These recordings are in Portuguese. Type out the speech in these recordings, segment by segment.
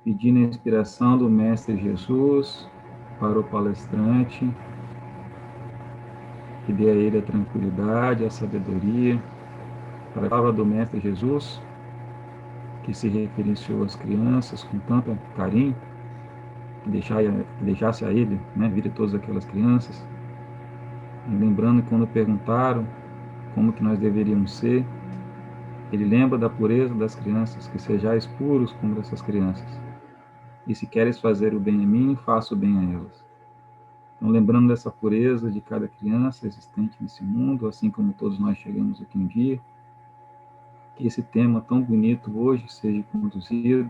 pedindo a inspiração do Mestre Jesus para o palestrante, que dê a ele a tranquilidade, a sabedoria, para a palavra do Mestre Jesus, que se referenciou às crianças com tanto carinho, que deixasse a ele, né, a vida de todas aquelas crianças. E lembrando que quando perguntaram como que nós deveríamos ser, ele lembra da pureza das crianças, que sejais puros como essas crianças. E se queres fazer o bem a mim, faça o bem a elas. Então, lembrando dessa pureza de cada criança existente nesse mundo, assim como todos nós chegamos aqui um dia, que esse tema tão bonito hoje seja conduzido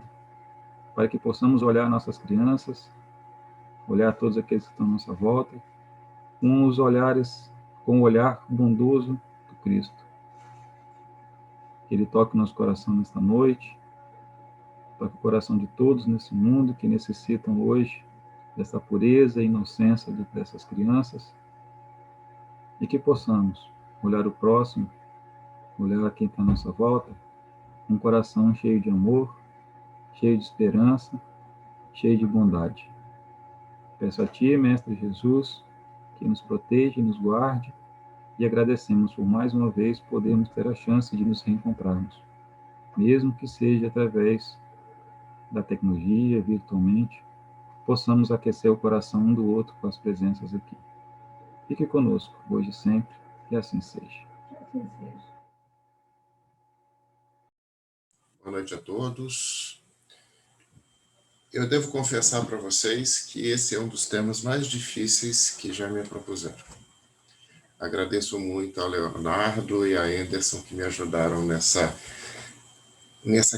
para que possamos olhar nossas crianças, olhar todos aqueles que estão à nossa volta, com os olhares, com o olhar bondoso do Cristo. Que Ele toque nosso coração nesta noite, toque o coração de todos nesse mundo que necessitam hoje dessa pureza e inocência dessas crianças, e que possamos olhar o próximo, olhar quem está à nossa volta, com um coração cheio de amor, cheio de esperança, cheio de bondade. Peço a Ti, Mestre Jesus, que nos proteja e nos guarde, e agradecemos por mais uma vez podermos ter a chance de nos reencontrarmos, mesmo que seja através da tecnologia, virtualmente, possamos aquecer o coração um do outro com as presenças aqui. Fique conosco, hoje e sempre, que assim seja. Assim seja. Boa noite a todos. Eu devo confessar para vocês que esse é um dos temas mais difíceis que já me propuseram. Agradeço muito ao Leonardo e a Anderson que me ajudaram nessa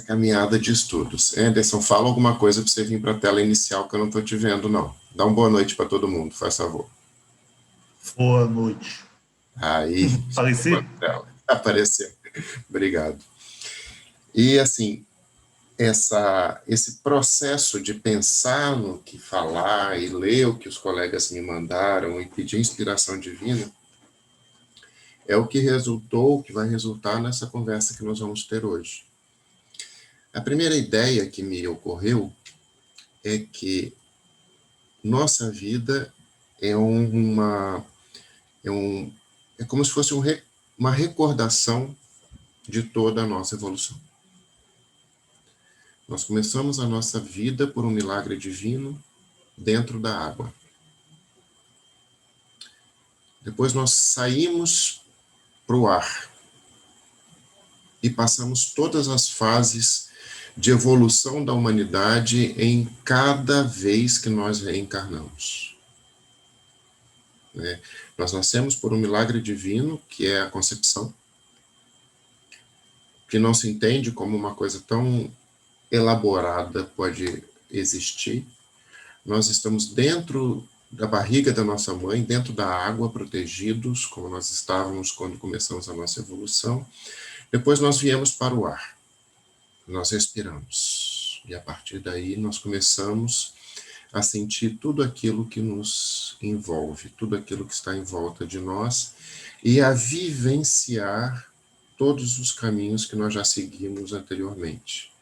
caminhada de estudos. Anderson, fala alguma coisa para você vir para a tela inicial, que eu não estou te vendo, não. Dá uma boa noite para todo mundo, faz favor. Boa noite. Aí, Apareci? Apareceu. Obrigado. E, assim, esse processo de pensar no que falar e ler o que os colegas me mandaram e pedir inspiração divina é o que vai resultar nessa conversa que nós vamos ter hoje. A primeira ideia que me ocorreu é que nossa vida é como se fosse uma recordação de toda a nossa evolução. Nós começamos a nossa vida por um milagre divino dentro da água. Depois nós saímos para o ar e passamos todas as fases de evolução da humanidade em cada vez que nós reencarnamos. Nós nascemos por um milagre divino, que é a concepção, que não se entende como uma coisa tão elaborada pode existir. Nós estamos dentro da barriga da nossa mãe, dentro da água, protegidos, como nós estávamos quando começamos a nossa evolução. Depois nós viemos para o ar, nós respiramos, e a partir daí nós começamos a sentir tudo aquilo que nos envolve, tudo aquilo que está em volta de nós, e a vivenciar todos os caminhos que nós já seguimos anteriormente.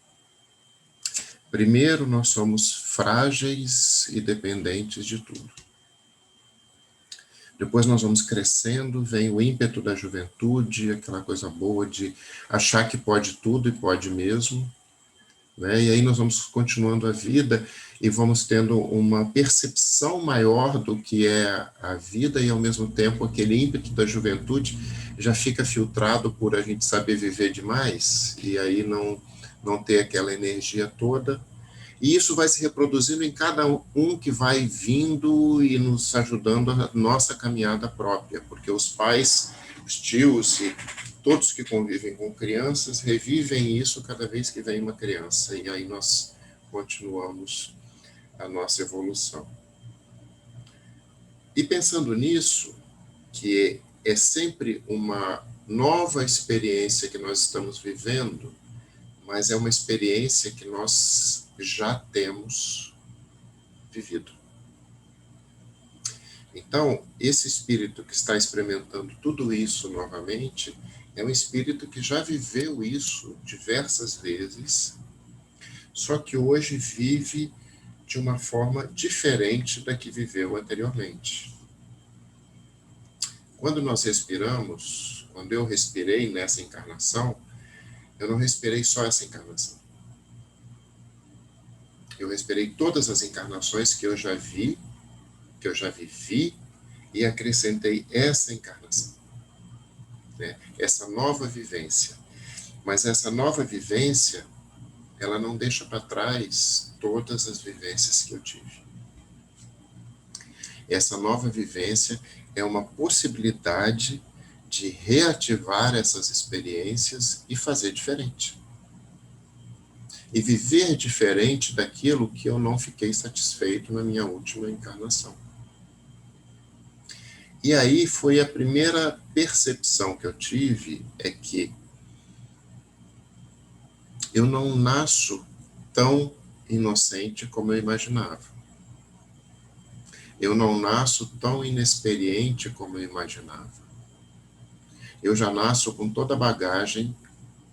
Primeiro, nós somos frágeis e dependentes de tudo. Depois nós vamos crescendo, vem o ímpeto da juventude, aquela coisa boa de achar que pode tudo e pode mesmo, né? E aí nós vamos continuando a vida e vamos tendo uma percepção maior do que é a vida, e ao mesmo tempo aquele ímpeto da juventude já fica filtrado por a gente saber viver demais, e aí não ter aquela energia toda. E isso vai se reproduzindo em cada um que vai vindo e nos ajudando a nossa caminhada própria, porque os pais, os tios e todos que convivem com crianças revivem isso cada vez que vem uma criança, e aí nós continuamos a nossa evolução. E pensando nisso, que é sempre uma nova experiência que nós estamos vivendo, mas é uma experiência que nós já temos vivido. Então, esse espírito que está experimentando tudo isso novamente é um espírito que já viveu isso diversas vezes, só que hoje vive de uma forma diferente da que viveu anteriormente. Quando nós respiramos, quando eu respirei nessa encarnação, eu não respirei só essa encarnação. Eu respirei todas as encarnações que eu já vi, que eu já vivi, e acrescentei essa encarnação, né? Essa nova vivência. Mas essa nova vivência, ela não deixa para trás todas as vivências que eu tive. Essa nova vivência é uma possibilidade de reativar essas experiências e fazer diferente. E viver diferente daquilo que eu não fiquei satisfeito na minha última encarnação. E aí foi a primeira percepção que eu tive, é que eu não nasço tão inocente como eu imaginava. Eu não nasço tão inexperiente como eu imaginava. Eu já nasço com toda a bagagem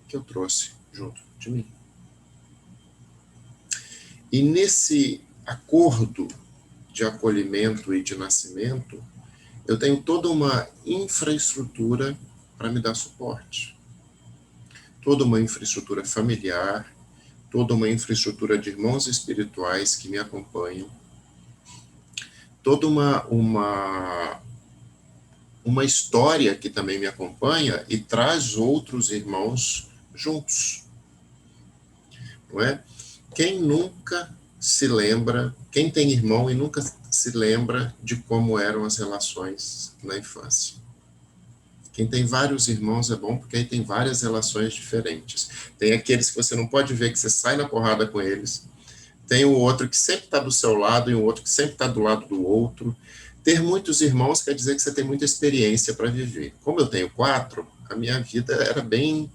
que eu trouxe junto de mim. E nesse acordo de acolhimento e de nascimento, eu tenho toda uma infraestrutura para me dar suporte. Toda uma infraestrutura familiar, toda uma infraestrutura de irmãos espirituais que me acompanham, toda uma história que também me acompanha e traz outros irmãos juntos. Não é? Quem nunca se lembra, quem tem irmão e nunca se lembra de como eram as relações na infância? Quem tem vários irmãos é bom, porque aí tem várias relações diferentes. Tem aqueles que você não pode ver, que você sai na porrada com eles. Tem o outro que sempre está do seu lado e o outro que sempre está do lado do outro. Ter muitos irmãos quer dizer que você tem muita experiência para viver. Como eu tenho 4, a minha vida era bem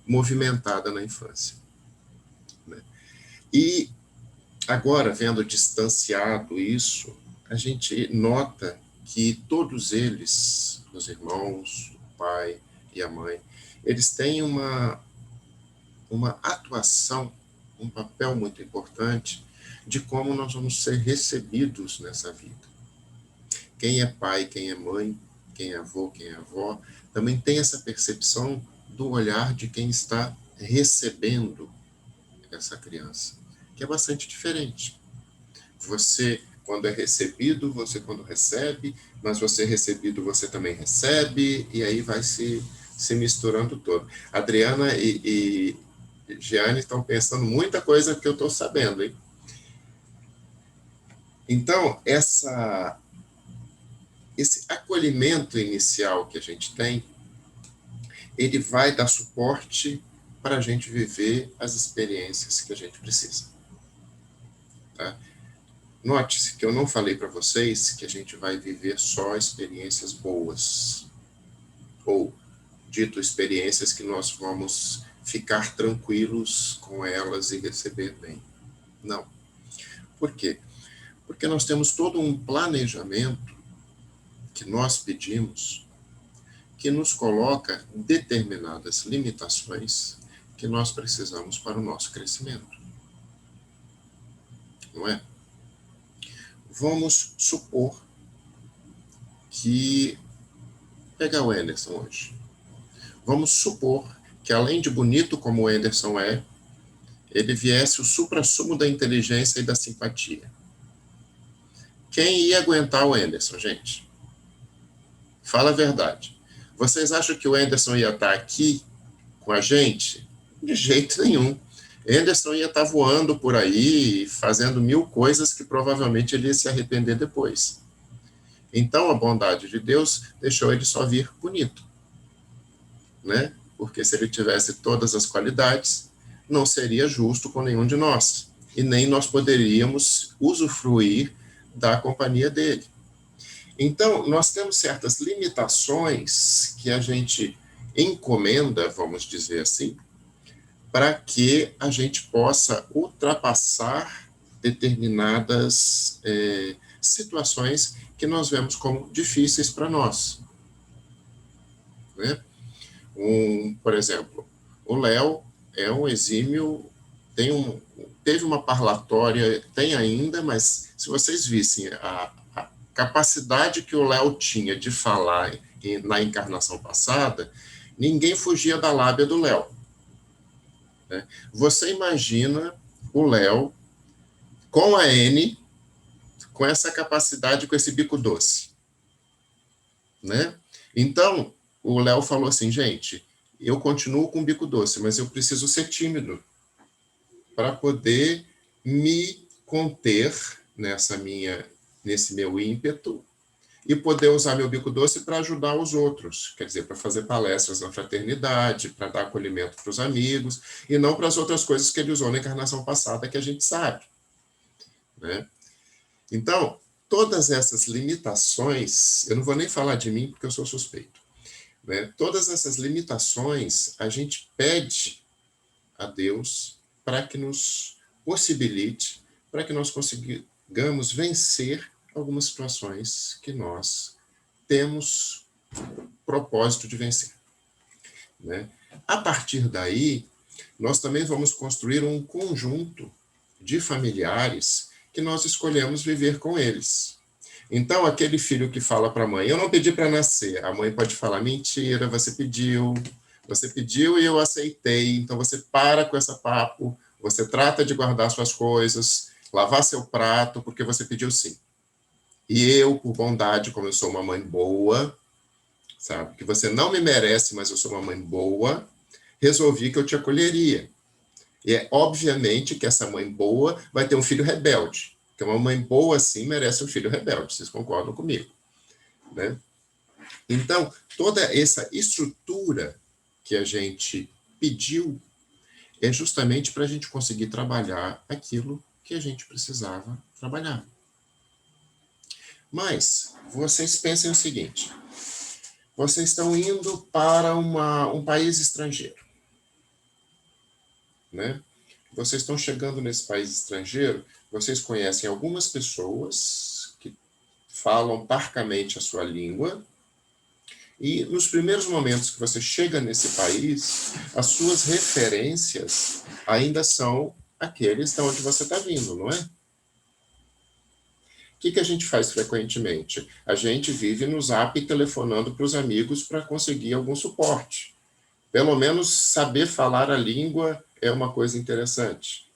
movimentada na infância, né? E agora, vendo distanciado isso, a gente nota que todos eles, os irmãos, o pai e a mãe, eles têm uma atuação, um papel muito importante de como nós vamos ser recebidos nessa vida. Quem é pai, quem é mãe, quem é avô, quem é avó, também tem essa percepção do olhar de quem está recebendo essa criança, que é bastante diferente. Você, quando é recebido, você quando recebe, mas você recebido, você também recebe, e aí vai se misturando todo. Adriana e Giane estão pensando muita coisa que eu estou sabendo, hein? Então, esse acolhimento inicial que a gente tem, ele vai dar suporte para a gente viver as experiências que a gente precisa. Tá? Note-se que eu não falei para vocês que a gente vai viver só experiências boas, ou, dito, experiências que nós vamos ficar tranquilos com elas e receber bem. Não. Por quê? Porque nós temos todo um planejamento que nós pedimos, que nos coloca determinadas limitações que nós precisamos para o nosso crescimento. Não é? Vamos supor que... Pegar o Anderson hoje. Vamos supor que, além de bonito como o Anderson é, ele viesse o suprassumo da inteligência e da simpatia. Quem ia aguentar o Anderson, gente? Fala a verdade. Vocês acham que o Anderson ia estar aqui com a gente? De jeito nenhum. Anderson ia estar voando por aí, fazendo 1000 coisas que provavelmente ele ia se arrepender depois. Então, a bondade de Deus deixou ele só vir bonito, né? Porque se ele tivesse todas as qualidades, não seria justo com nenhum de nós, e nem nós poderíamos usufruir da companhia dele. Então, nós temos certas limitações que a gente encomenda, vamos dizer assim, para que a gente possa ultrapassar determinadas situações que nós vemos como difíceis para nós, né? Por exemplo, o Léo é um exímio, tem teve uma parlatória, tem ainda, mas se vocês vissem a capacidade que o Léo tinha de falar na encarnação passada, ninguém fugia da lábia do Léo. Né? Você imagina o Léo com a N, com essa capacidade, com esse bico doce. Né? Então, o Léo falou assim, gente, eu continuo com o bico doce, mas eu preciso ser tímido para poder me conter nesse meu ímpeto e poder usar meu bico doce para ajudar os outros, quer dizer, para fazer palestras na fraternidade, para dar acolhimento para os amigos, e não para as outras coisas que ele usou na encarnação passada, que a gente sabe. Né? Então, todas essas limitações, eu não vou nem falar de mim, porque eu sou suspeito, né? Todas essas limitações, a gente pede a Deus para que nos possibilite, para que nós consigamos vencer algumas situações que nós temos propósito de vencer. Né? A partir daí, nós também vamos construir um conjunto de familiares que nós escolhemos viver com eles. Então, aquele filho que fala para a mãe, eu não pedi para nascer, a mãe pode falar, mentira, você pediu e eu aceitei, então você para com esse papo, você trata de guardar suas coisas, lavar seu prato, porque você pediu sim. E eu, por bondade, como eu sou uma mãe boa, sabe, que você não me merece, mas eu sou uma mãe boa, resolvi que eu te acolheria. E é obviamente que essa mãe boa vai ter um filho rebelde, porque uma mãe boa, assim, merece um filho rebelde, vocês concordam comigo, né? Então, toda essa estrutura que a gente pediu é justamente para a gente conseguir trabalhar aquilo que a gente precisava trabalhar. Mas, vocês pensem o seguinte, vocês estão indo para um país estrangeiro, né? Vocês estão chegando nesse país estrangeiro, vocês conhecem algumas pessoas que falam parcamente a sua língua, e nos primeiros momentos que você chega nesse país, as suas referências ainda são aqueles de onde você está vindo, não é? O que a gente faz frequentemente? A gente vive no Zap telefonando para os amigos para conseguir algum suporte. Pelo menos saber falar a língua é uma coisa interessante.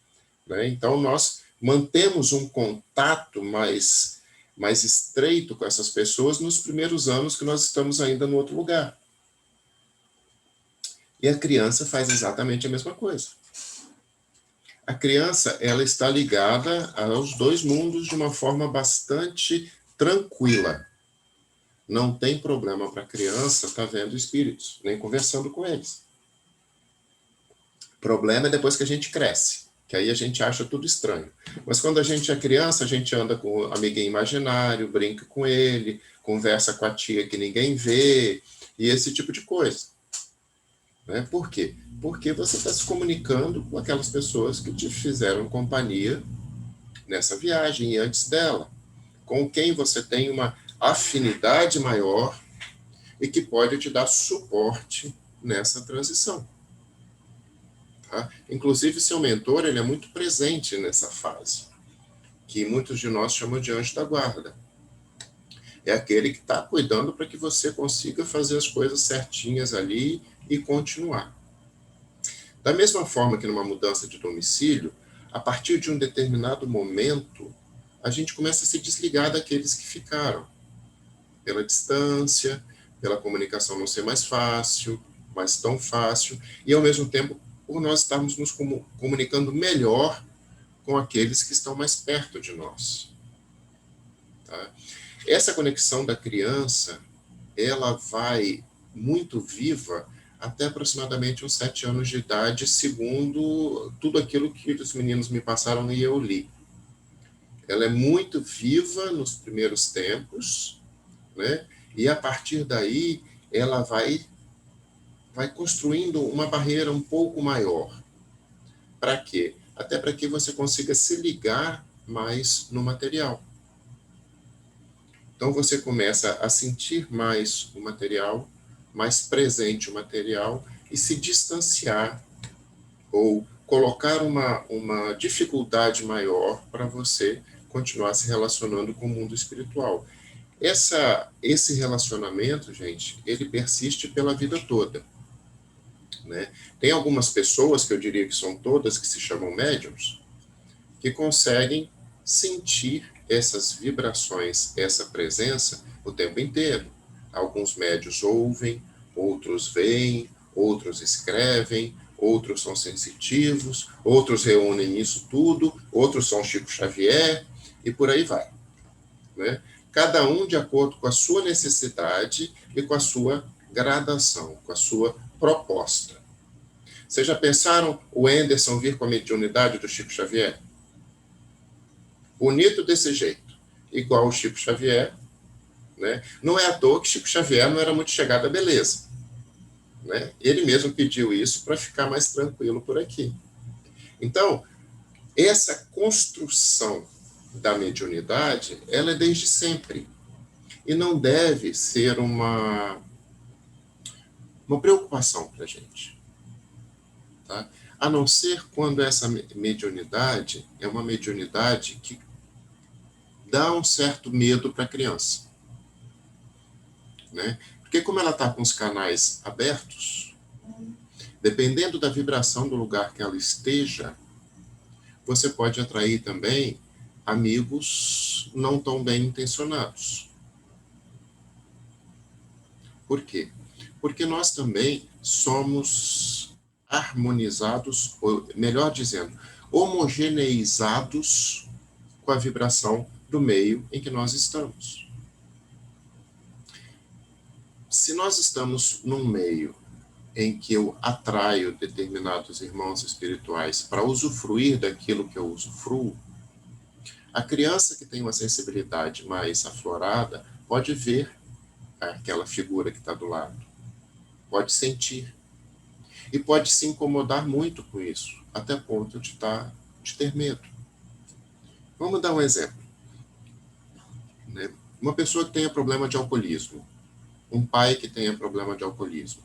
Né? Então, nós mantemos um contato mais estreito com essas pessoas nos primeiros anos que nós estamos ainda no outro lugar. E a criança faz exatamente a mesma coisa. A criança, ela está ligada aos dois mundos de uma forma bastante tranquila. Não tem problema para a criança estar vendo espíritos, nem conversando com eles. O problema é depois que a gente cresce, que aí a gente acha tudo estranho. Mas quando a gente é criança, a gente anda com o amiguinho imaginário, brinca com ele, conversa com a tia que ninguém vê, e esse tipo de coisa. Né? Por quê? Porque você está se comunicando com aquelas pessoas que te fizeram companhia nessa viagem e antes dela, com quem você tem uma afinidade maior e que pode te dar suporte nessa transição. Tá? Inclusive, seu mentor, ele é muito presente nessa fase, que muitos de nós chamam de anjo da guarda. É aquele que está cuidando para que você consiga fazer as coisas certinhas ali e continuar. Da mesma forma que numa mudança de domicílio, a partir de um determinado momento, a gente começa a se desligar daqueles que ficaram. Pela distância, pela comunicação não ser mais fácil, mais tão fácil, e ao mesmo tempo, por nós estarmos nos comunicando melhor com aqueles que estão mais perto de nós. Tá? Essa conexão da criança, ela vai muito viva até aproximadamente uns 7 anos de idade, segundo tudo aquilo que os meninos me passaram e eu li. Ela é muito viva nos primeiros tempos, né? E a partir daí ela vai construindo uma barreira um pouco maior. Para quê? Até para que você consiga se ligar mais no material. Então você começa a sentir mais o material, mais presente o material, e se distanciar ou colocar uma dificuldade maior para você continuar se relacionando com o mundo espiritual. Esse relacionamento, gente, ele persiste pela vida toda, né? Tem algumas pessoas, que eu diria que são todas, que se chamam médiums, que conseguem sentir essas vibrações, essa presença o tempo inteiro. Alguns médios ouvem, outros veem, outros escrevem, outros são sensitivos, outros reúnem isso tudo, outros são Chico Xavier, e por aí vai, né? Cada um de acordo com a sua necessidade e com a sua gradação, com a sua proposta. Vocês já pensaram o Anderson vir com a mediunidade do Chico Xavier? Bonito desse jeito, igual o Chico Xavier, né? Não é à toa que Chico Xavier não era muito chegado à beleza, né? Ele mesmo pediu isso para ficar mais tranquilo por aqui. Então, essa construção da mediunidade, ela é desde sempre. E não deve ser uma preocupação para a gente. Tá? A não ser quando essa mediunidade é uma mediunidade que dá um certo medo para a criança. Né? Porque como ela está com os canais abertos, dependendo da vibração do lugar que ela esteja, você pode atrair também amigos não tão bem intencionados. Por quê? Porque nós também somos harmonizados, ou melhor dizendo, homogeneizados com a vibração do meio em que nós estamos. Se nós estamos num meio em que eu atraio determinados irmãos espirituais para usufruir daquilo que eu usufruo, a criança que tem uma sensibilidade mais aflorada pode ver aquela figura que está do lado, pode sentir, e pode se incomodar muito com isso, até ponto de ter medo. Vamos dar um exemplo. Né? Uma pessoa que tenha problema de alcoolismo, um pai que tenha problema de alcoolismo,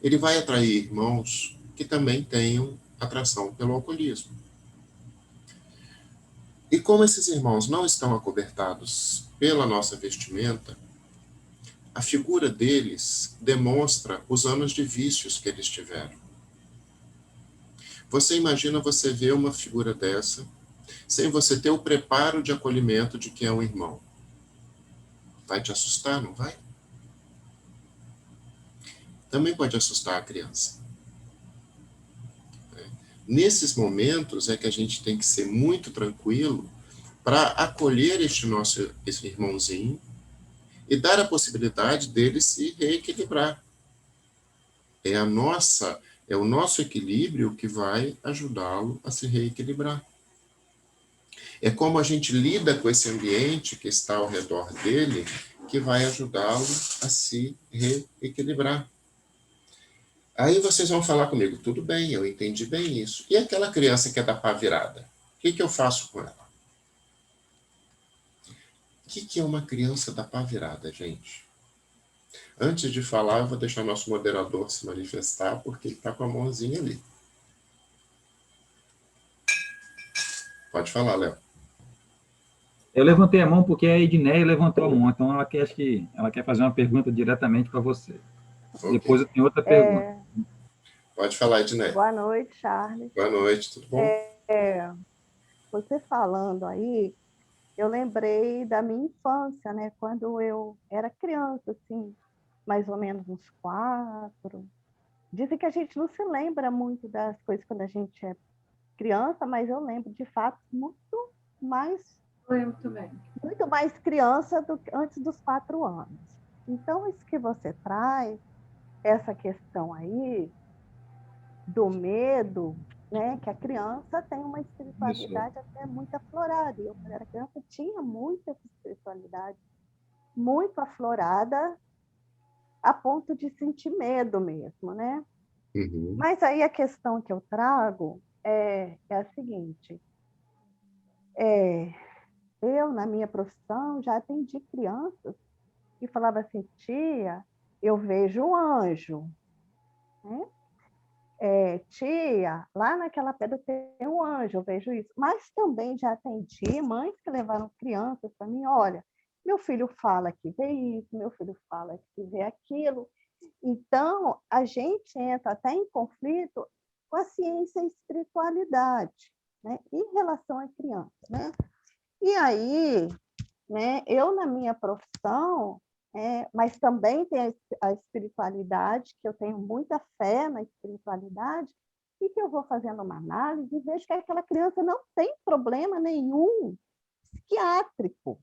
ele vai atrair irmãos que também tenham atração pelo alcoolismo. E como esses irmãos não estão acobertados pela nossa vestimenta, a figura deles demonstra os anos de vícios que eles tiveram. Você imagina você ver uma figura dessa, sem você ter o preparo de acolhimento de quem é um irmão. Vai te assustar, não vai? Também pode assustar a criança. Nesses momentos é que a gente tem que ser muito tranquilo para acolher esse irmãozinho e dar a possibilidade dele se reequilibrar. É o nosso equilíbrio que vai ajudá-lo a se reequilibrar. É como a gente lida com esse ambiente que está ao redor dele que vai ajudá-lo a se reequilibrar. Aí vocês vão falar comigo, tudo bem, eu entendi bem isso. E aquela criança que é da pá virada? O que eu faço com ela? O que é uma criança da pá virada, gente? Antes de falar, eu vou deixar nosso moderador se manifestar, porque ele está com a mãozinha ali. Pode falar, Léo. Eu levantei a mão porque a Edneia levantou a mão, então acho que ela quer fazer uma pergunta diretamente para você. Okay. Depois eu tenho outra pergunta. Pode falar, Edneia. Boa noite, Charles. Boa noite, tudo bom? Você falando aí, eu lembrei da minha infância, né? Quando eu era criança, assim, mais ou menos uns 4. Dizem que a gente não se lembra muito das coisas quando a gente é criança, mas eu lembro de fato muito mais criança do que antes dos 4 anos. Então, isso que você traz, essa questão aí do medo, né, que a criança tem uma espiritualidade até muito aflorada. Eu, quando era criança, tinha muita espiritualidade, muito aflorada, a ponto de sentir medo mesmo, né? Uhum. Mas aí a questão que eu trago é a seguinte: eu, na minha profissão, já atendi crianças que falavam assim, tia, eu vejo um anjo. Né? tia, lá naquela pedra tem um anjo, eu vejo isso. Mas também já atendi mães que levaram crianças para mim, olha, meu filho fala que vê isso, meu filho fala que vê aquilo. Então, a gente entra até em conflito com a ciência e a espiritualidade, né, em relação à criança, né? E aí, né, eu na minha profissão, mas também tem a espiritualidade, que eu tenho muita fé na espiritualidade, e que eu vou fazendo uma análise e vejo que aquela criança não tem problema nenhum psiquiátrico.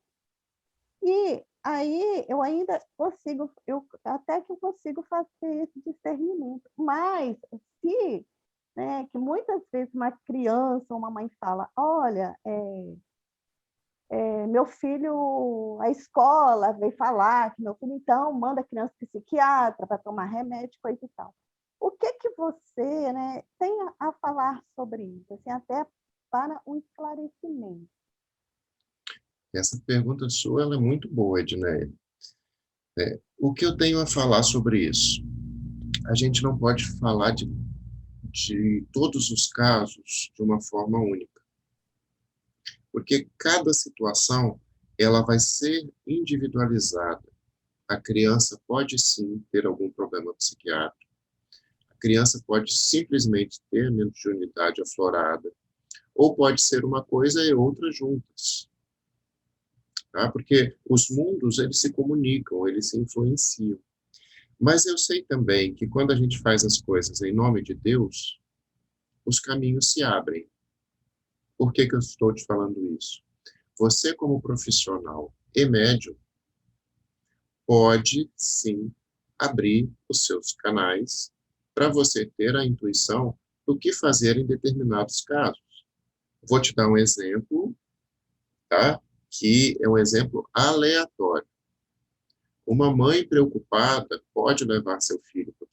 E aí eu ainda consigo, até que eu consigo fazer esse discernimento. Mas se, né, que muitas vezes uma criança, uma mãe fala, olha, meu filho, a escola veio falar que meu filho, então, manda a criança psiquiatra para tomar remédio, coisa e tal. O que você, né, tem a falar sobre isso, assim, até para um esclarecimento? Essa pergunta sua ela é muito boa, Edneia. O que eu tenho a falar sobre isso? A gente não pode falar de todos os casos de uma forma única, porque cada situação ela vai ser individualizada. A criança pode sim ter algum problema psiquiátrico, a criança pode simplesmente ter mediunidade aflorada, ou pode ser uma coisa e outra juntas, tá? Porque os mundos eles se comunicam, eles se influenciam. Mas eu sei também que quando a gente faz as coisas em nome de Deus, os caminhos se abrem. Por que eu estou te falando isso? Você, como profissional e médium, pode sim abrir os seus canais para você ter a intuição do que fazer em determinados casos. Vou te dar um exemplo, tá? Que é um exemplo aleatório. Uma mãe preocupada pode levar seu filho para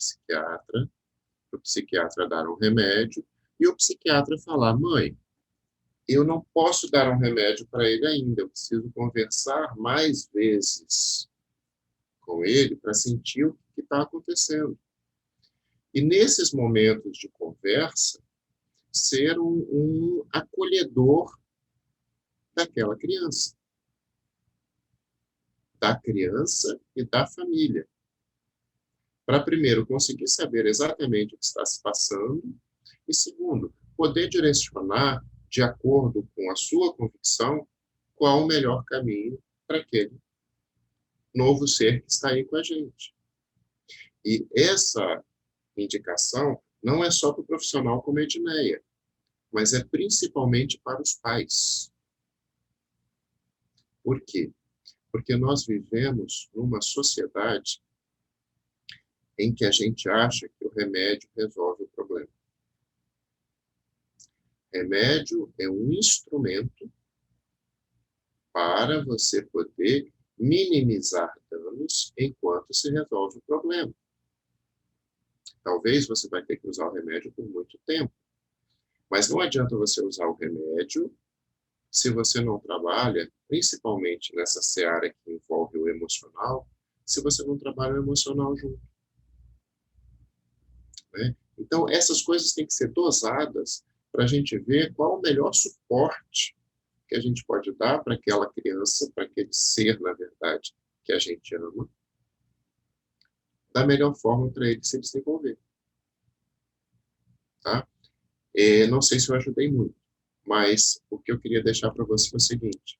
o psiquiatra dar um remédio, e o psiquiatra falar, mãe, eu não posso dar um remédio para ele ainda, eu preciso conversar mais vezes com ele para sentir o que está acontecendo. E nesses momentos de conversa, ser um acolhedor daquela criança, da criança e da família. Para, primeiro, conseguir saber exatamente o que está se passando, e, segundo, poder direcionar, de acordo com a sua convicção, qual o melhor caminho para aquele novo ser que está aí com a gente. E essa indicação não é só para o profissional como Edneia, mas é principalmente para os pais. Por quê? Porque nós vivemos numa sociedade em que a gente acha que o remédio resolve o problema. Remédio é um instrumento para você poder minimizar danos enquanto se resolve o problema. Talvez você vai ter que usar o remédio por muito tempo, mas não adianta você usar o remédio se você não trabalha, principalmente nessa seara que envolve o emocional, se você não trabalha o emocional junto. Né? Então, essas coisas têm que ser dosadas para a gente ver qual o melhor suporte que a gente pode dar para aquela criança, para aquele ser, na verdade, que a gente ama, da melhor forma para ele se desenvolver. Tá? Não sei se eu ajudei muito, mas o que eu queria deixar para você é o seguinte: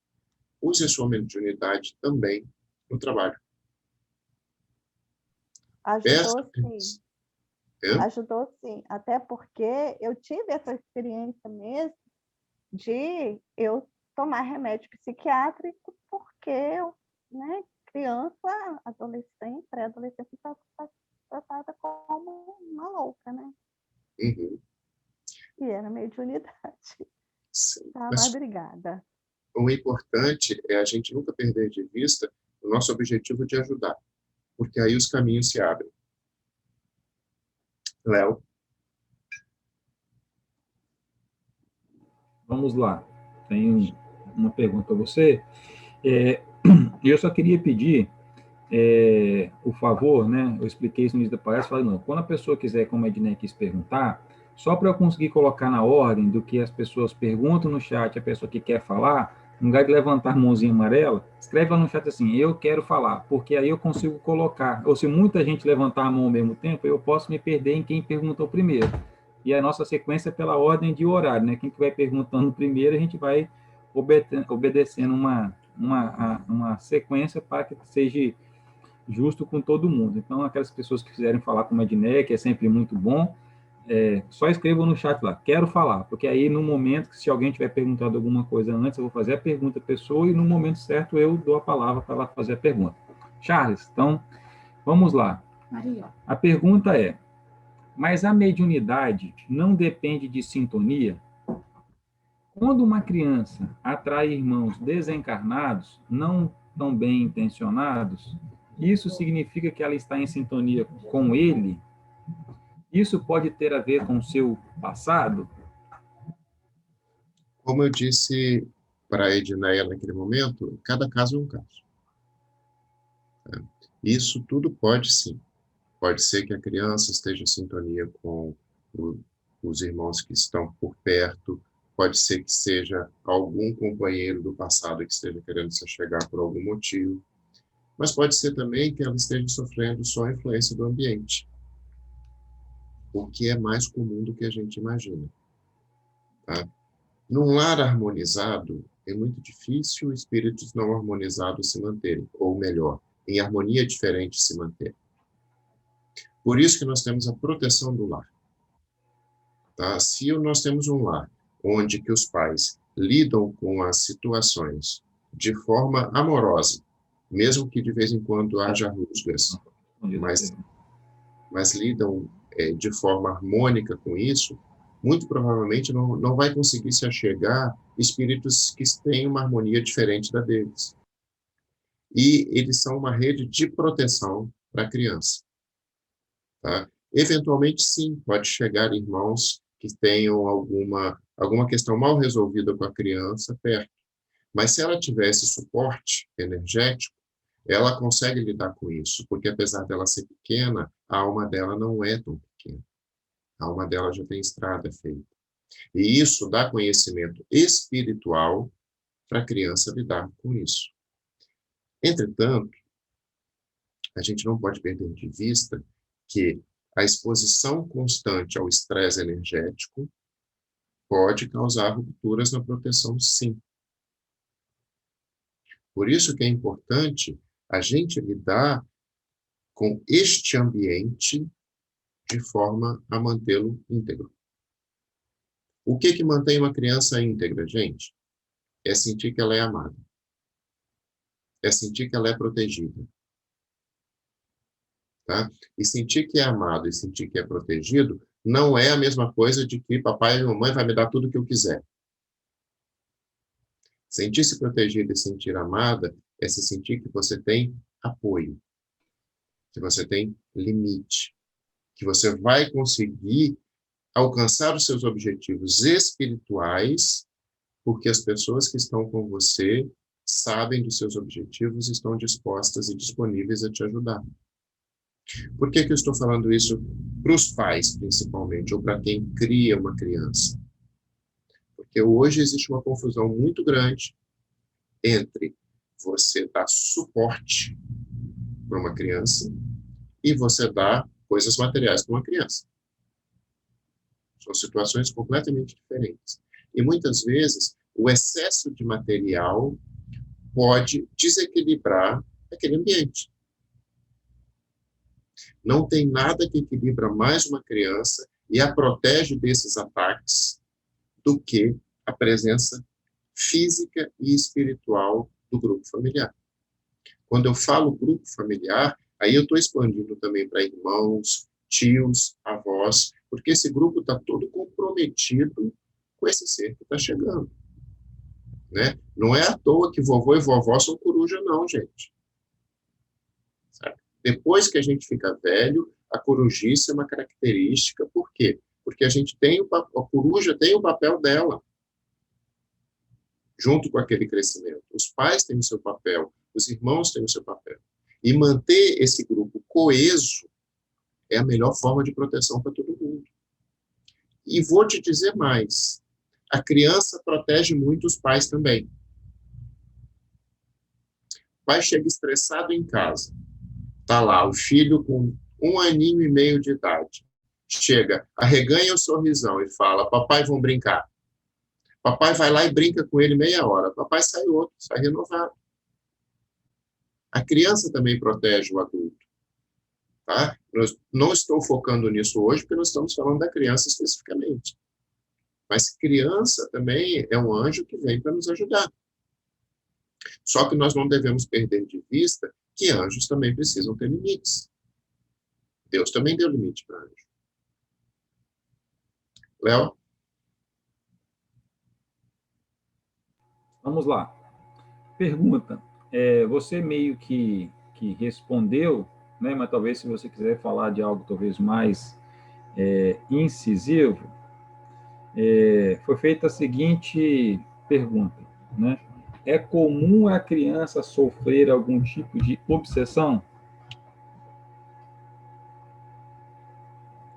use a sua mediunidade também no trabalho. Ajudou sim. Ajudou sim, até porque eu tive essa experiência mesmo de eu tomar remédio psiquiátrico porque eu, né, criança, adolescente, pré-adolescente, está tratada como uma louca, né? Uhum. E era mediunidade. Sim. Tá, mas obrigada. O importante é a gente nunca perder de vista o nosso objetivo de ajudar, porque aí os caminhos se abrem. Léo? Vamos lá. Tenho uma pergunta a você. Eu só queria pedir o favor, né? Eu expliquei isso no início da palestra, falei, não, quando a pessoa quiser, como a Ednei quis perguntar, só para eu conseguir colocar na ordem do que as pessoas perguntam no chat, a pessoa que quer falar, no lugar de levantar a mãozinha amarela, escreve lá no chat assim, eu quero falar, porque aí eu consigo colocar. Ou se muita gente levantar a mão ao mesmo tempo, eu posso me perder em quem perguntou primeiro. E a nossa sequência é pela ordem de horário, né? Quem estiver perguntando primeiro, a gente vai obedecendo uma sequência para que seja justo com todo mundo. Então, aquelas pessoas que quiserem falar com a Ednei, que é sempre muito bom, só escrevam no chat lá, quero falar, porque aí no momento que se alguém tiver perguntado alguma coisa antes, eu vou fazer a pergunta à pessoa e no momento certo eu dou a palavra para ela fazer a pergunta. Charles, então, vamos lá. Maria. A pergunta é, mas a mediunidade não depende de sintonia? Quando uma criança atrai irmãos desencarnados, não tão bem intencionados, isso significa que ela está em sintonia com ele? Isso pode ter a ver com o seu passado? Como eu disse para a Edneia naquele momento, cada caso é um caso. Isso tudo pode sim. Pode ser que a criança esteja em sintonia com os irmãos que estão por perto, pode ser que seja algum companheiro do passado que esteja querendo se achegar por algum motivo, mas pode ser também que ela esteja sofrendo só a influência do ambiente, o que é mais comum do que a gente imagina. Tá? Num lar harmonizado, é muito difícil espíritos não harmonizados se manterem, ou melhor, em harmonia diferente se manterem. Por isso que nós temos a proteção do lar. Tá? Se nós temos um lar onde que os pais lidam com as situações de forma amorosa, mesmo que de vez em quando haja rusgas, mas lidam de forma harmônica com isso, muito provavelmente não vai conseguir se achegar espíritos que têm uma harmonia diferente da deles. E eles são uma rede de proteção para a criança. Tá? Eventualmente, sim, pode chegar irmãos que tenham alguma questão mal resolvida com a criança perto. Mas se ela tivesse suporte energético, ela consegue lidar com isso, porque apesar dela ser pequena, a alma dela não é tão pequena. A alma dela já tem estrada feita. E isso dá conhecimento espiritual para a criança lidar com isso. Entretanto, a gente não pode perder de vista que a exposição constante ao estresse energético pode causar rupturas na proteção, sim. Por isso que é importante a gente lidar com este ambiente de forma a mantê-lo íntegro. O que mantém uma criança íntegra, gente? É sentir que ela é amada. É sentir que ela é protegida. Tá? E sentir que é amado e sentir que é protegido não é a mesma coisa de que papai e mamãe vai me dar tudo o que eu quiser. Sentir-se protegida e sentir amada é se sentir que você tem apoio, que você tem limite, que você vai conseguir alcançar os seus objetivos espirituais, porque as pessoas que estão com você sabem dos seus objetivos e estão dispostas e disponíveis a te ajudar. Por que eu estou falando isso para os pais, principalmente, ou para quem cria uma criança? Porque hoje existe uma confusão muito grande entre você dar suporte para uma criança e você dar coisas materiais para uma criança. São situações completamente diferentes. E muitas vezes o excesso de material pode desequilibrar aquele ambiente. Não tem nada que equilibra mais uma criança e a protege desses ataques do que a presença física e espiritual do grupo familiar. Quando eu falo grupo familiar, aí eu estou expandindo também para irmãos, tios, avós, porque esse grupo está todo comprometido com esse ser que está chegando. Né? Não é à toa que vovô e vovó são coruja, não, gente. Sabe? Depois que a gente fica velho, a corujice é uma característica. Por quê? Porque a coruja tem o papel dela, junto com aquele crescimento. Os pais têm o seu papel, os irmãos têm o seu papel. E manter esse grupo coeso é a melhor forma de proteção para todo mundo. E vou te dizer mais, a criança protege muito os pais também. O pai chega estressado em casa, tá lá o filho com 1 aninho e meio de idade, chega, arreganha o sorrisão e fala, papai, vamos brincar. Papai vai lá e brinca com ele meia hora, papai sai outro, sai renovado. A criança também protege o adulto. Tá? Eu não estou focando nisso hoje, porque nós estamos falando da criança especificamente. Mas criança também é um anjo que vem para nos ajudar. Só que nós não devemos perder de vista que anjos também precisam ter limites. Deus também deu limite para anjo. Léo? Vamos lá. Pergunta. Você meio que respondeu, né? Mas talvez se você quiser falar de algo talvez mais incisivo, foi feita a seguinte pergunta, né? É comum a criança sofrer algum tipo de obsessão?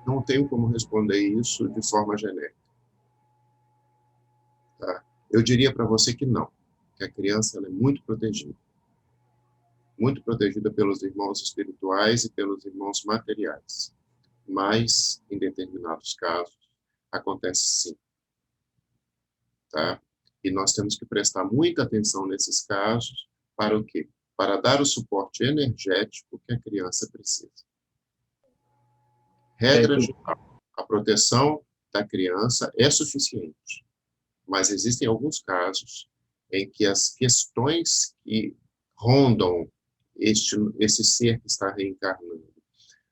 Não tenho como responder isso de forma genérica. Tá? Eu diria para você que não, que a criança ela é muito protegida pelos irmãos espirituais e pelos irmãos materiais. Mas, em determinados casos, acontece sim. Tá? E nós temos que prestar muita atenção nesses casos para o quê? Para dar o suporte energético que a criança precisa. Regra geral, a proteção da criança é suficiente, mas existem alguns casos em que as questões que rondam esse ser que está reencarnando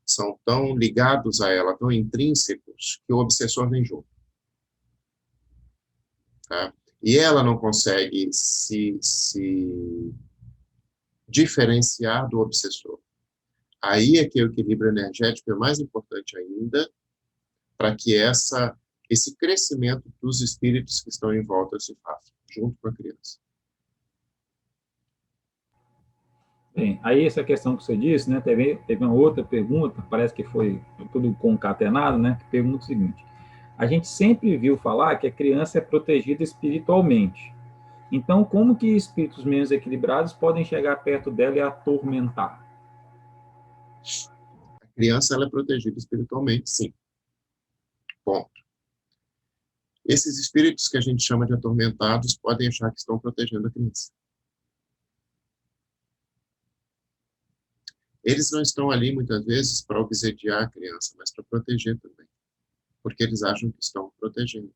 são tão ligados a ela, tão intrínsecos, que o obsessor vem junto. Tá? E ela não consegue se diferenciar do obsessor. Aí é que o equilíbrio energético é mais importante ainda para que esse crescimento dos espíritos que estão em volta se faça, junto com a criança. Bem, aí essa questão que você disse, né, teve uma outra pergunta, parece que foi tudo concatenado, né, que pergunta o seguinte: a gente sempre viu falar que a criança é protegida espiritualmente. Então, como que espíritos menos equilibrados podem chegar perto dela e atormentar? A criança ela é protegida espiritualmente, sim. Ponto. Esses espíritos que a gente chama de atormentados podem achar que estão protegendo a criança. Eles não estão ali, muitas vezes, para obsediar a criança, mas para proteger também. Porque eles acham que estão protegendo.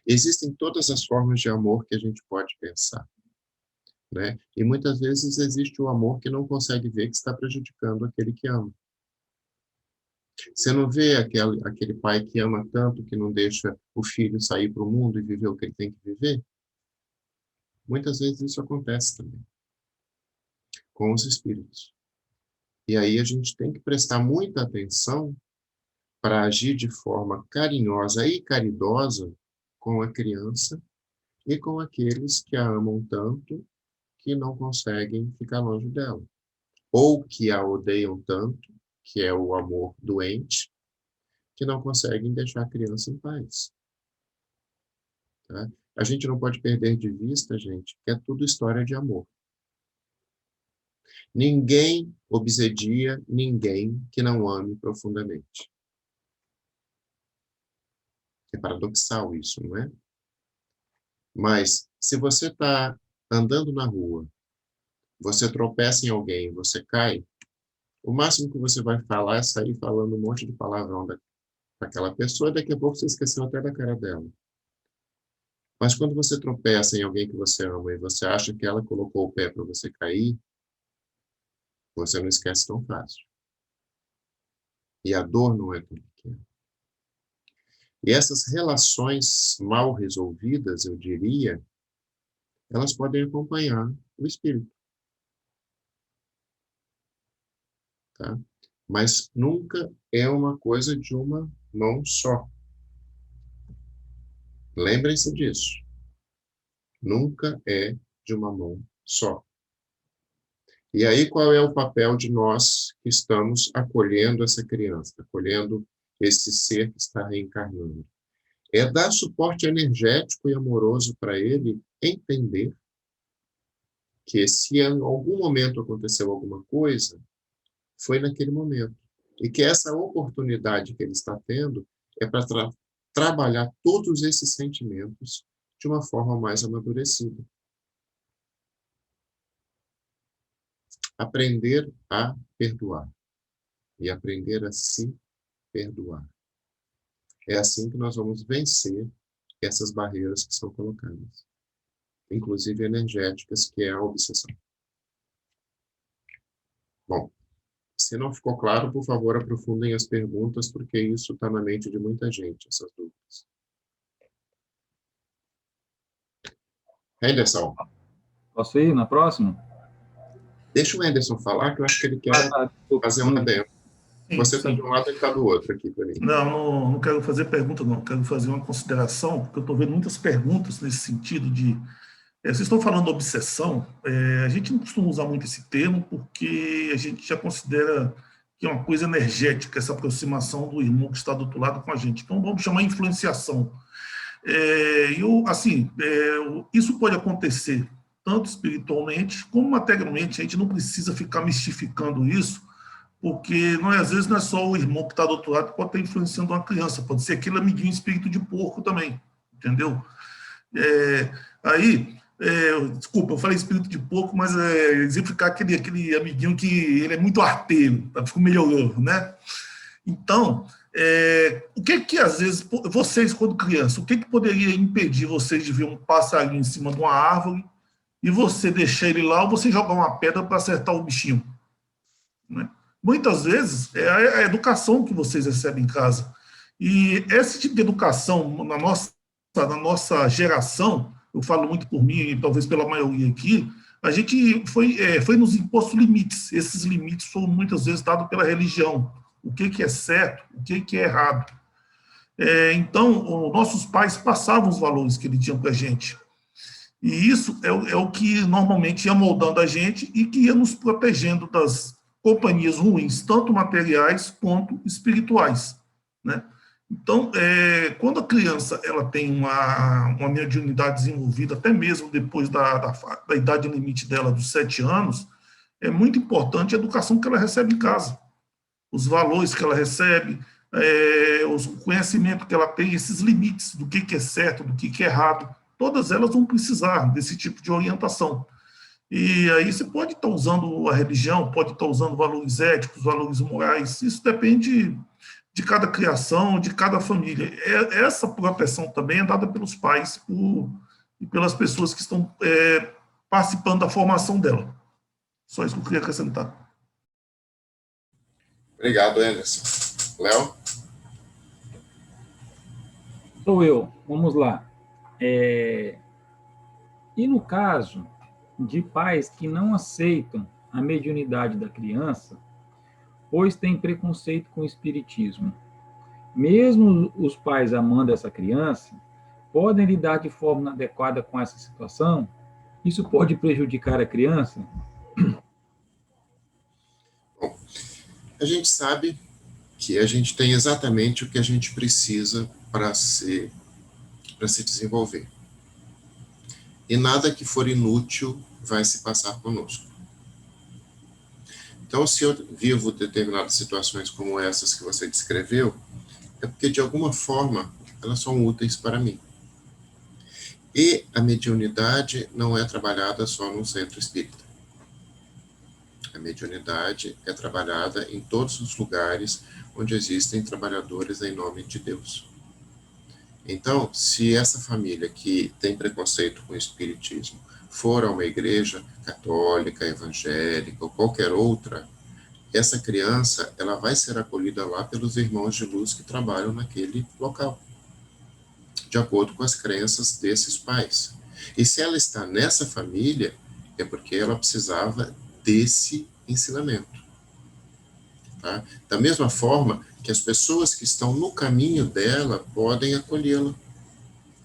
Existem todas as formas de amor que a gente pode pensar. Né? E muitas vezes existe o amor que não consegue ver que está prejudicando aquele que ama. Você não vê aquele pai que ama tanto que não deixa o filho sair para o mundo e viver o que ele tem que viver? Muitas vezes isso acontece também com os espíritos. E aí a gente tem que prestar muita atenção para agir de forma carinhosa e caridosa com a criança e com aqueles que a amam tanto que não conseguem ficar longe dela. Ou que a odeiam tanto, que é o amor doente, que não conseguem deixar a criança em paz. Tá? A gente não pode perder de vista, gente, que é tudo história de amor. Ninguém obsedia ninguém que não ame profundamente. É paradoxal isso, não é? Mas, se você está andando na rua, você tropeça em alguém, você cai, o máximo que você vai falar é sair falando um monte de palavrão daquela pessoa, e daqui a pouco você esqueceu até da cara dela. Mas quando você tropeça em alguém que você ama e você acha que ela colocou o pé para você cair, você não esquece tão fácil. E a dor não é tão pequena. E essas relações mal resolvidas, eu diria, elas podem acompanhar o espírito. Tá? Mas nunca é uma coisa de uma mão só. Lembrem-se disso. Nunca é de uma mão só. E aí, qual é o papel de nós que estamos acolhendo essa criança, acolhendo esse ser que está reencarnando? É dar suporte energético e amoroso para ele entender que se em algum momento aconteceu alguma coisa, foi naquele momento. E que essa oportunidade que ele está tendo é para trabalhar todos esses sentimentos de uma forma mais amadurecida. Aprender a perdoar e aprender a se perdoar. É assim que nós vamos vencer essas barreiras que são colocadas, inclusive energéticas, que é a obsessão. Bom, se não ficou claro, por favor, aprofundem as perguntas, porque isso está na mente de muita gente, essas dúvidas. Henderson, Posso ir na próxima? deixa o Henderson falar, que eu acho que ele quer fazer uma demo. Você está de um lado e está do outro aqui para mim. Não quero fazer pergunta, não. Quero fazer uma consideração, porque eu estou vendo muitas perguntas nesse sentido de... vocês estão falando obsessão, a gente não costuma usar muito esse termo, porque a gente já considera que é uma coisa energética, essa aproximação do irmão que está do outro lado com a gente. Então, vamos chamar influenciação. Isso pode acontecer tanto espiritualmente como materialmente. A gente não precisa ficar mistificando isso, porque às vezes não é só o irmão que está do outro lado que pode estar influenciando uma criança, pode ser aquele amiguinho espírito de porco também, entendeu? Desculpa, eu falei espírito de porco, mas exemplificar aquele amiguinho que ele é muito arteiro, ficou melhorou, né? Então, o que às vezes, vocês quando criança, o que poderia impedir vocês de ver um passarinho em cima de uma árvore e você deixar ele lá ou você jogar uma pedra para acertar o bichinho? Né? Muitas vezes é a educação que vocês recebem em casa. E esse tipo de educação, na nossa geração, eu falo muito por mim e talvez pela maioria aqui, a gente foi nos imposto limites. Esses limites foram muitas vezes dados pela religião. O que é certo, o que é errado. Então, nossos pais passavam os valores que eles tinham para a gente. E isso é o que normalmente ia moldando a gente e que ia nos protegendo das companhias ruins, tanto materiais quanto espirituais, né? Então, quando a criança ela tem uma mediunidade desenvolvida, até mesmo depois da idade limite dela, dos 7 anos, é muito importante a educação que ela recebe em casa. Os valores que ela recebe, o conhecimento que ela tem, esses limites do que é certo, do que é errado, todas elas vão precisar desse tipo de orientação. E aí você pode estar usando a religião, pode estar usando valores éticos, valores morais, isso depende de cada criação, de cada família. Essa proteção também é dada pelos pais e pelas pessoas que estão participando da formação dela. Só isso que eu queria acrescentar. Obrigado, Anderson. Léo? Sou eu. Vamos lá. E no caso de pais que não aceitam a mediunidade da criança, pois têm preconceito com o espiritismo, mesmo os pais amando essa criança, podem lidar de forma inadequada com essa situação? Isso pode prejudicar a criança? Bom, a gente sabe que a gente tem exatamente o que a gente precisa para se desenvolver. E nada que for inútil vai se passar conosco. Então, se eu vivo determinadas situações como essas que você descreveu, é porque, de alguma forma, elas são úteis para mim. E a mediunidade não é trabalhada só num centro espírita. A mediunidade é trabalhada em todos os lugares onde existem trabalhadores em nome de Deus. Então, se essa família que tem preconceito com o espiritismo for a uma igreja católica, evangélica ou qualquer outra, essa criança ela vai ser acolhida lá pelos irmãos de luz que trabalham naquele local, de acordo com as crenças desses pais. E se ela está nessa família, é porque ela precisava desse ensinamento. Tá? Da mesma forma que as pessoas que estão no caminho dela podem acolhê-la.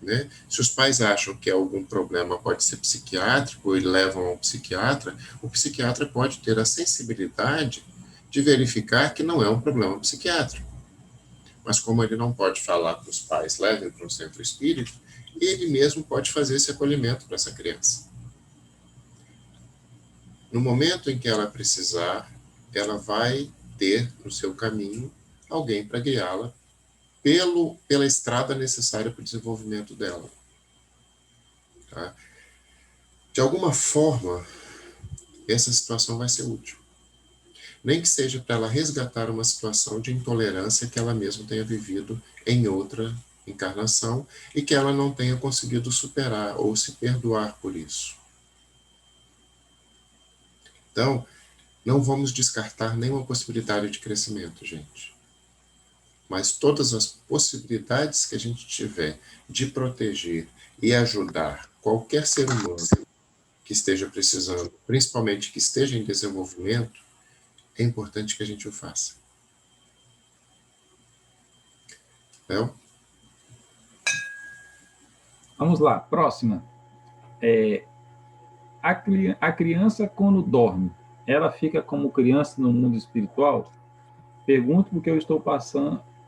né? Se os pais acham que algum problema pode ser psiquiátrico e levam ao psiquiatra, o psiquiatra pode ter a sensibilidade de verificar que não é um problema psiquiátrico. Mas como ele não pode falar para os pais, levem para um centro espírita, ele mesmo pode fazer esse acolhimento para essa criança. No momento em que ela precisar, ela vai ter no seu caminho alguém para guiá-la pela estrada necessária para o desenvolvimento dela. Tá? De alguma forma, essa situação vai ser útil. Nem que seja para ela resgatar uma situação de intolerância que ela mesma tenha vivido em outra encarnação e que ela não tenha conseguido superar ou se perdoar por isso. Então, não vamos descartar nenhuma possibilidade de crescimento, gente. Mas todas as possibilidades que a gente tiver de proteger e ajudar qualquer ser humano que esteja precisando, principalmente que esteja em desenvolvimento, é importante que a gente o faça. Léo? Vamos lá, próxima. A criança, quando dorme, ela fica como criança no mundo espiritual? Pergunto porque eu estou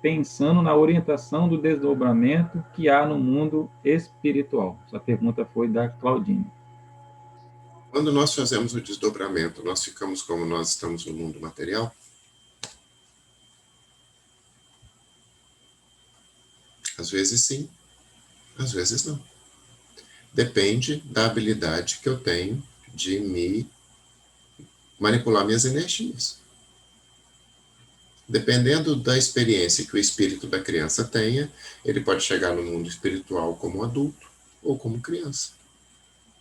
pensando na orientação do desdobramento que há no mundo espiritual. Essa pergunta foi da Claudine. Quando nós fazemos o desdobramento, nós ficamos como nós estamos no mundo material? Às vezes sim, às vezes não. Depende da habilidade que eu tenho de me manipular minhas energias. Dependendo da experiência que o espírito da criança tenha, ele pode chegar no mundo espiritual como adulto ou como criança.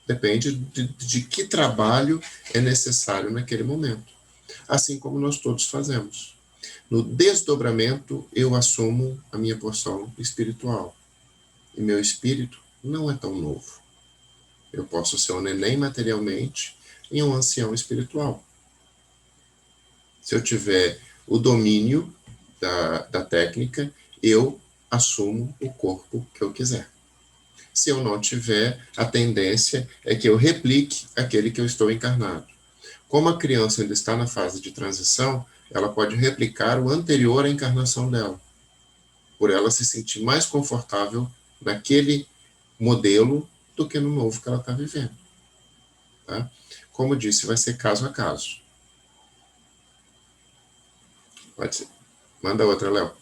Depende de que trabalho é necessário naquele momento. Assim como nós todos fazemos. No desdobramento, eu assumo a minha porção espiritual. E meu espírito não é tão novo. Eu posso ser um neném materialmente e um ancião espiritual. Se eu tiver o domínio da técnica, eu assumo o corpo que eu quiser. Se eu não tiver, a tendência é que eu replique aquele que eu estou encarnado. Como a criança ainda está na fase de transição, ela pode replicar o anterior à encarnação dela, por ela se sentir mais confortável naquele modelo do que no novo que ela está vivendo. Tá? Como eu disse, vai ser caso a caso. Pode ser. Manda outra, Léo.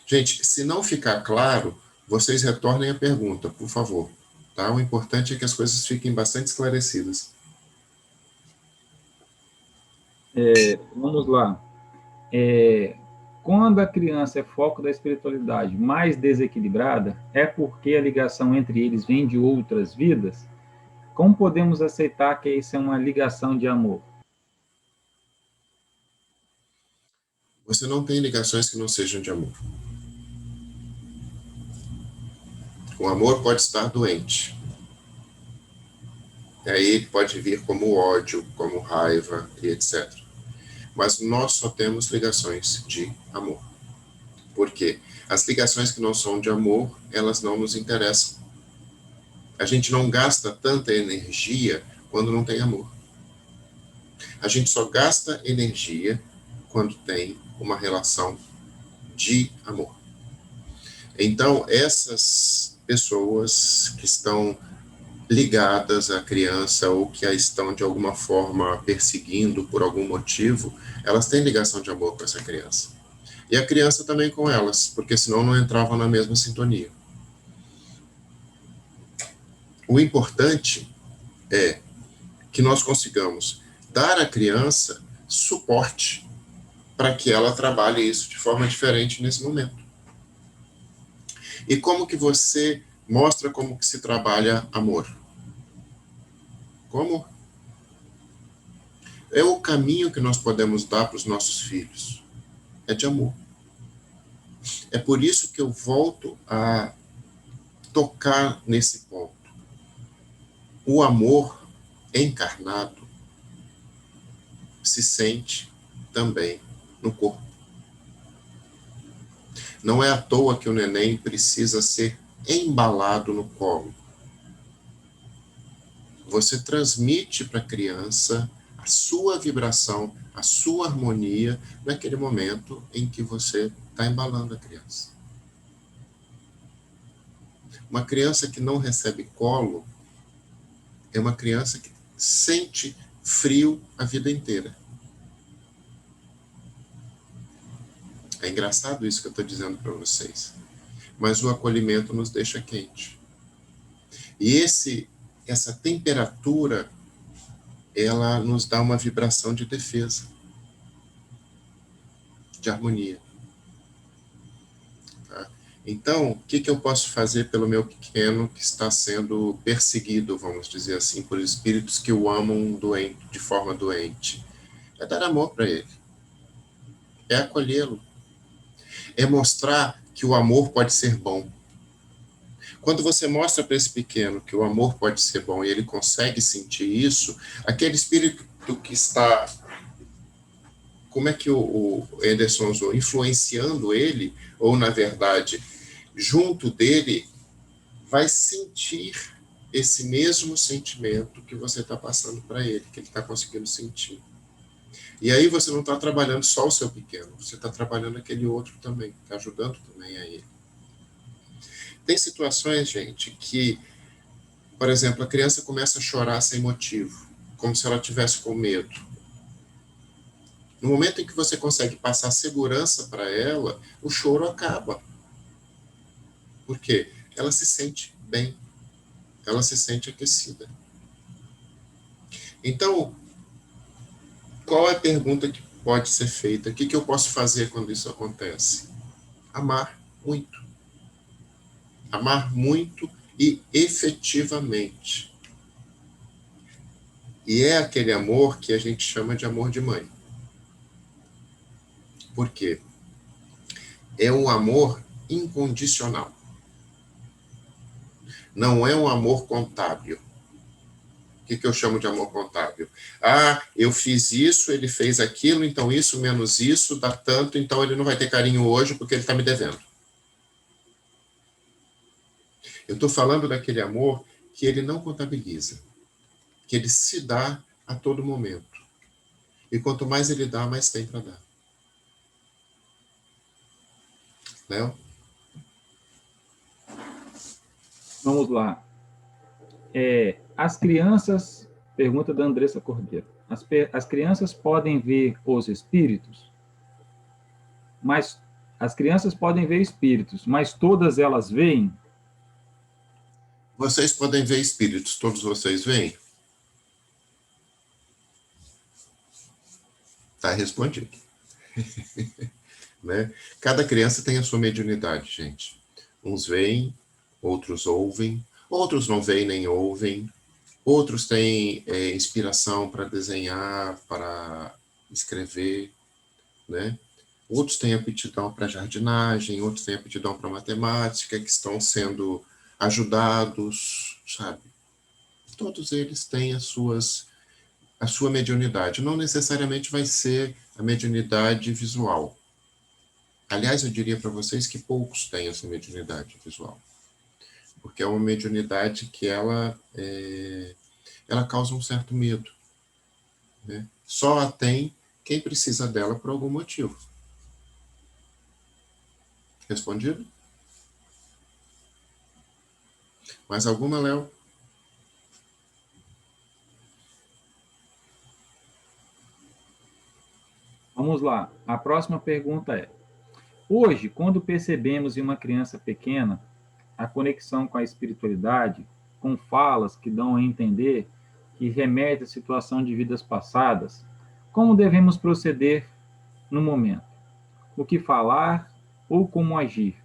Gente, se não ficar claro, vocês retornem a pergunta, por favor. Tá? O importante é que as coisas fiquem bastante esclarecidas. Vamos lá. Quando a criança é foco da espiritualidade mais desequilibrada, é porque a ligação entre eles vem de outras vidas? Como podemos aceitar que isso é uma ligação de amor? Você não tem ligações que não sejam de amor. O amor pode estar doente. E aí pode vir como ódio, como raiva e etc. Mas nós só temos ligações de amor. Por quê? As ligações que não são de amor, elas não nos interessam. A gente não gasta tanta energia quando não tem amor. A gente só gasta energia quando tem uma relação de amor. Então, essas pessoas que estão ligadas à criança ou que a estão de alguma forma perseguindo por algum motivo, elas têm ligação de amor com essa criança. E a criança também com elas, porque senão não entravam na mesma sintonia. O importante é que nós consigamos dar à criança suporte para que ela trabalhe isso de forma diferente nesse momento. E como que você mostra como que se trabalha amor? Como? É o caminho que nós podemos dar para os nossos filhos. É de amor. É por isso que eu volto a tocar nesse ponto. O amor encarnado se sente também no corpo. Não é à toa que o neném precisa ser embalado no colo. Você transmite para a criança a sua vibração, a sua harmonia naquele momento em que você está embalando a criança. Uma criança que não recebe colo é uma criança que sente frio a vida inteira. É engraçado isso que eu estou dizendo para vocês. Mas o acolhimento nos deixa quente. E essa temperatura, ela nos dá uma vibração de defesa, de harmonia. Tá? Então, o que eu posso fazer pelo meu pequeno que está sendo perseguido, vamos dizer assim, por espíritos que o amam de forma doente? É dar amor para ele. É acolhê-lo. É mostrar que o amor pode ser bom. Quando você mostra para esse pequeno que o amor pode ser bom e ele consegue sentir isso, aquele espírito que está, como é que o Ederson usou, influenciando ele, ou na verdade, junto dele, vai sentir esse mesmo sentimento que você está passando para ele, que ele está conseguindo sentir. E aí você não está trabalhando só o seu pequeno, você está trabalhando aquele outro também, está ajudando também a ele. Tem situações, gente, que, por exemplo, a criança começa a chorar sem motivo, como se ela tivesse com medo. No momento em que você consegue passar segurança para ela, o choro acaba. Por quê? Ela se sente bem, ela se sente aquecida. Então, qual é a pergunta que pode ser feita? O que eu posso fazer quando isso acontece? Amar muito. Amar muito e efetivamente. E é aquele amor que a gente chama de amor de mãe. Por quê? É um amor incondicional. Não é um amor contábil. O que eu chamo de amor contábil? Ah, eu fiz isso, ele fez aquilo, então isso menos isso dá tanto, então ele não vai ter carinho hoje porque ele está me devendo. Eu estou falando daquele amor que ele não contabiliza, que ele se dá a todo momento. E quanto mais ele dá, mais tem para dar. Léo? Vamos lá. As crianças, pergunta da Andressa Cordeiro, as crianças podem ver os espíritos? Mas as crianças podem ver espíritos, mas todas elas veem? Vocês podem ver espíritos, todos vocês veem? Está respondido. Né? Cada criança tem a sua mediunidade, gente. Uns veem, outros ouvem, outros não veem nem ouvem, outros têm inspiração para desenhar, para escrever, né? Outros têm aptidão para jardinagem, outros têm aptidão para matemática, que estão sendo ajudados, sabe? Todos eles têm a sua mediunidade. Não necessariamente vai ser a mediunidade visual. Aliás, eu diria para vocês que poucos têm essa mediunidade visual. Porque é uma mediunidade que ela causa um certo medo. Né? Só a tem quem precisa dela por algum motivo. Respondido? Mais alguma, Léo? Vamos lá. A próxima pergunta é: hoje, quando percebemos em uma criança pequena a conexão com a espiritualidade, com falas que dão a entender que remete à situação de vidas passadas, como devemos proceder no momento? O que falar ou como agir?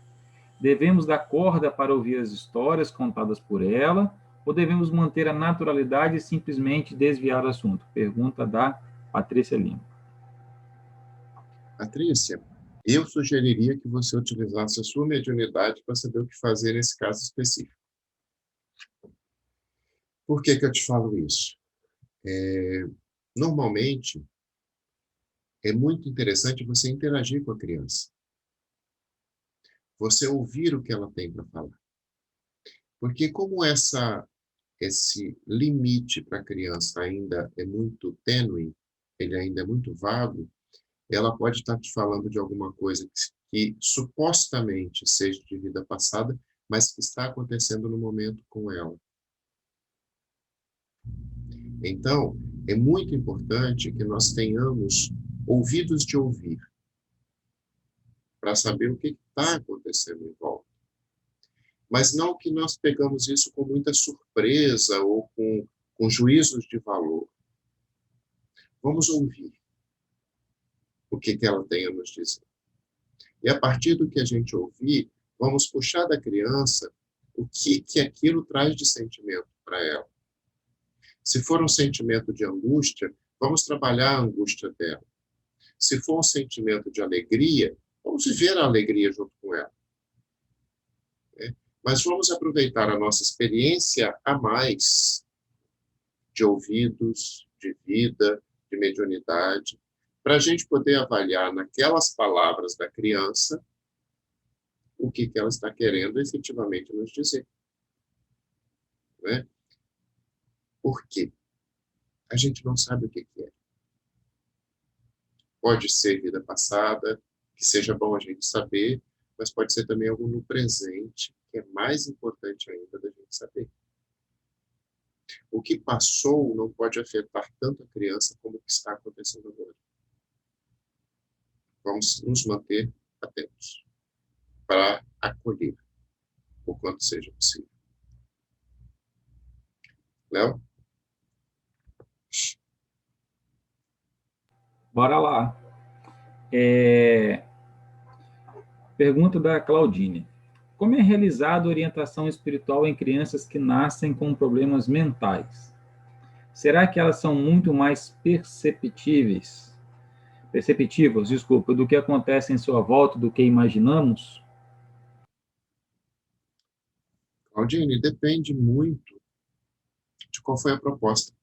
Devemos dar corda para ouvir as histórias contadas por ela ou devemos manter a naturalidade e simplesmente desviar o assunto? Pergunta da Patrícia Lima. Patrícia, eu sugeriria que você utilizasse a sua mediunidade para saber o que fazer nesse caso específico. Por que eu te falo isso? Normalmente, é muito interessante você interagir com a criança. Você ouvir o que ela tem para falar. Porque como esse limite para a criança ainda é muito tênue, ele ainda é muito vago, ela pode estar te falando de alguma coisa que supostamente seja de vida passada, mas que está acontecendo no momento com ela. Então, é muito importante que nós tenhamos ouvidos de ouvir, para saber o que está acontecendo em volta. Mas não que nós pegamos isso com muita surpresa ou com juízos de valor. Vamos ouvir o que ela tem a nos dizer. E a partir do que a gente ouvir, vamos puxar da criança o que aquilo traz de sentimento para ela. Se for um sentimento de angústia, vamos trabalhar a angústia dela. Se for um sentimento de alegria, vamos viver a alegria junto com ela. Mas vamos aproveitar a nossa experiência a mais de ouvidos, de vida, de mediunidade, para a gente poder avaliar naquelas palavras da criança o que ela está querendo efetivamente nos dizer. Né? Por quê? A gente não sabe o que é. Pode ser vida passada, que seja bom a gente saber, mas pode ser também algo no presente, que é mais importante ainda da gente saber. O que passou não pode afetar tanto a criança como o que está acontecendo agora. Vamos nos manter atentos para acolher o quanto seja possível. Léo? Bora lá. Pergunta da Claudine. Como é realizada a orientação espiritual em crianças que nascem com problemas mentais? Será que elas são muito mais perceptíveis, do que acontece em sua volta do que imaginamos? Claudine, depende muito de qual foi a proposta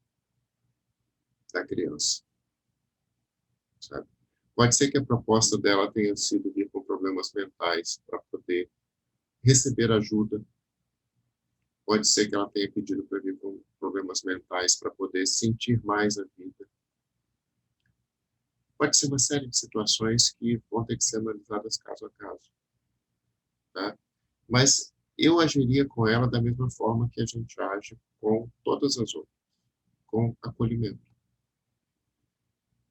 da criança. Sabe? Pode ser que a proposta dela tenha sido vir com problemas mentais para poder receber ajuda. Pode ser que ela tenha pedido para vir com problemas mentais para poder sentir mais a vida. Pode ser uma série de situações que vão ter que ser analisadas caso a caso. Tá? Mas eu agiria com ela da mesma forma que a gente age com todas as outras, com acolhimento.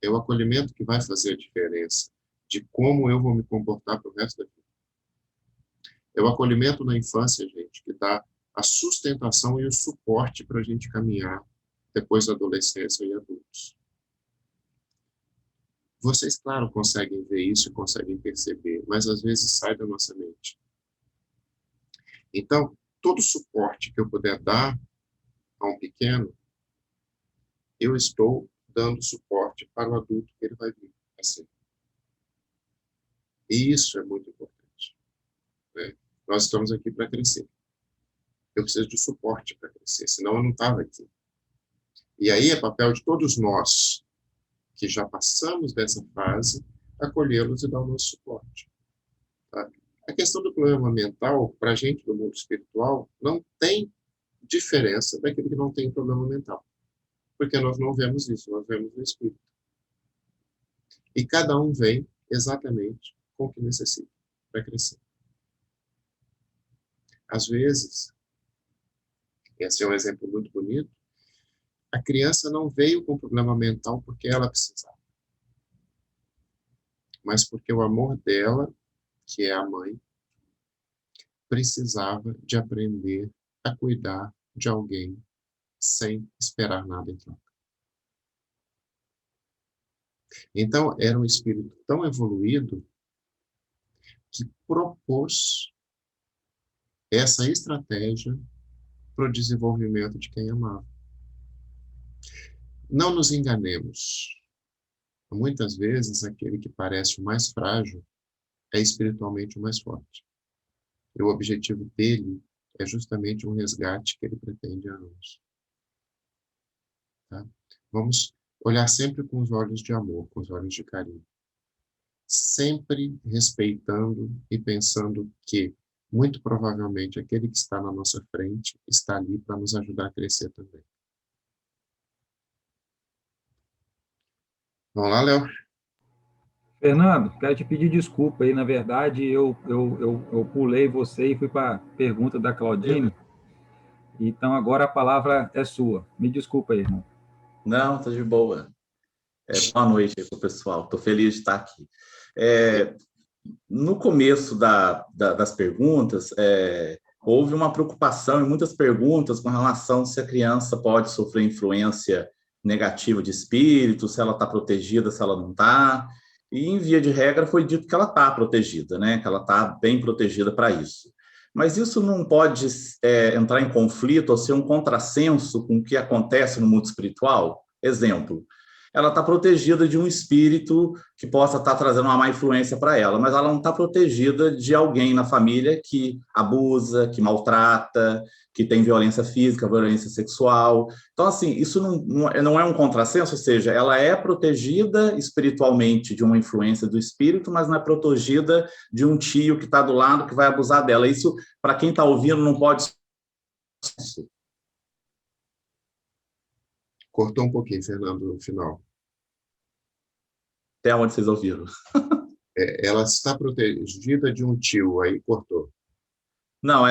É o acolhimento que vai fazer a diferença de como eu vou me comportar para o resto da vida. É o acolhimento na infância, gente, que dá a sustentação e o suporte para a gente caminhar depois da adolescência e adultos. Vocês, claro, conseguem ver isso e conseguem perceber, mas às vezes sai da nossa mente. Então, todo suporte que eu puder dar a um pequeno, eu estou dando suporte para o adulto que ele vai vir assim. E isso é muito importante. Né? Nós estamos aqui para crescer. Eu preciso de suporte para crescer, senão eu não estava aqui. E aí é papel de todos nós, que já passamos dessa fase, acolhê-los e dar o nosso suporte. Tá? A questão do problema mental, para a gente do mundo espiritual, não tem diferença daquele que não tem problema mental. Porque nós não vemos isso, nós vemos o espírito. E cada um vem exatamente com o que necessita para crescer. Às vezes, esse é um exemplo muito bonito, a criança não veio com problema mental porque ela precisava, mas porque o amor dela, que é a mãe, precisava de aprender a cuidar de alguém sem esperar nada em troca. Então, era um espírito tão evoluído que propôs essa estratégia para o desenvolvimento de quem amava. Não nos enganemos. Muitas vezes, aquele que parece o mais frágil é espiritualmente o mais forte. E o objetivo dele é justamente um resgate que ele pretende há anos. Tá? Vamos olhar sempre com os olhos de amor, com os olhos de carinho. Sempre respeitando e pensando que muito provavelmente aquele que está na nossa frente está ali para nos ajudar a crescer também. Vamos lá, Léo? Fernando, quero te pedir desculpa aí. Na verdade, eu pulei você e fui para a pergunta da Claudine. Então, agora a palavra é sua. Me desculpa aí, irmão. Não, tá de boa. Boa noite aí pro pessoal. Estou feliz de estar aqui. No começo das perguntas, houve uma preocupação em muitas perguntas com relação se a criança pode sofrer influência negativa de espírito, se ela está protegida, se ela não está. E, em via de regra, foi dito que ela está protegida, né? Que ela está bem protegida para isso. Mas isso não pode entrar em conflito ou ser um contrassenso com o que acontece no mundo espiritual? Exemplo, ela está protegida de um espírito que possa estar trazendo uma má influência para ela, mas ela não está protegida de alguém na família que abusa, que maltrata, que tem violência física, violência sexual. Então, assim, isso não é um contrassenso, ou seja, ela é protegida espiritualmente de uma influência do espírito, mas não é protegida de um tio que está do lado que vai abusar dela. Isso, para quem está ouvindo, não pode... Cortou um pouquinho, Fernando, no final. Até onde vocês ouviram? Ela está protegida de um tio, aí cortou. Não,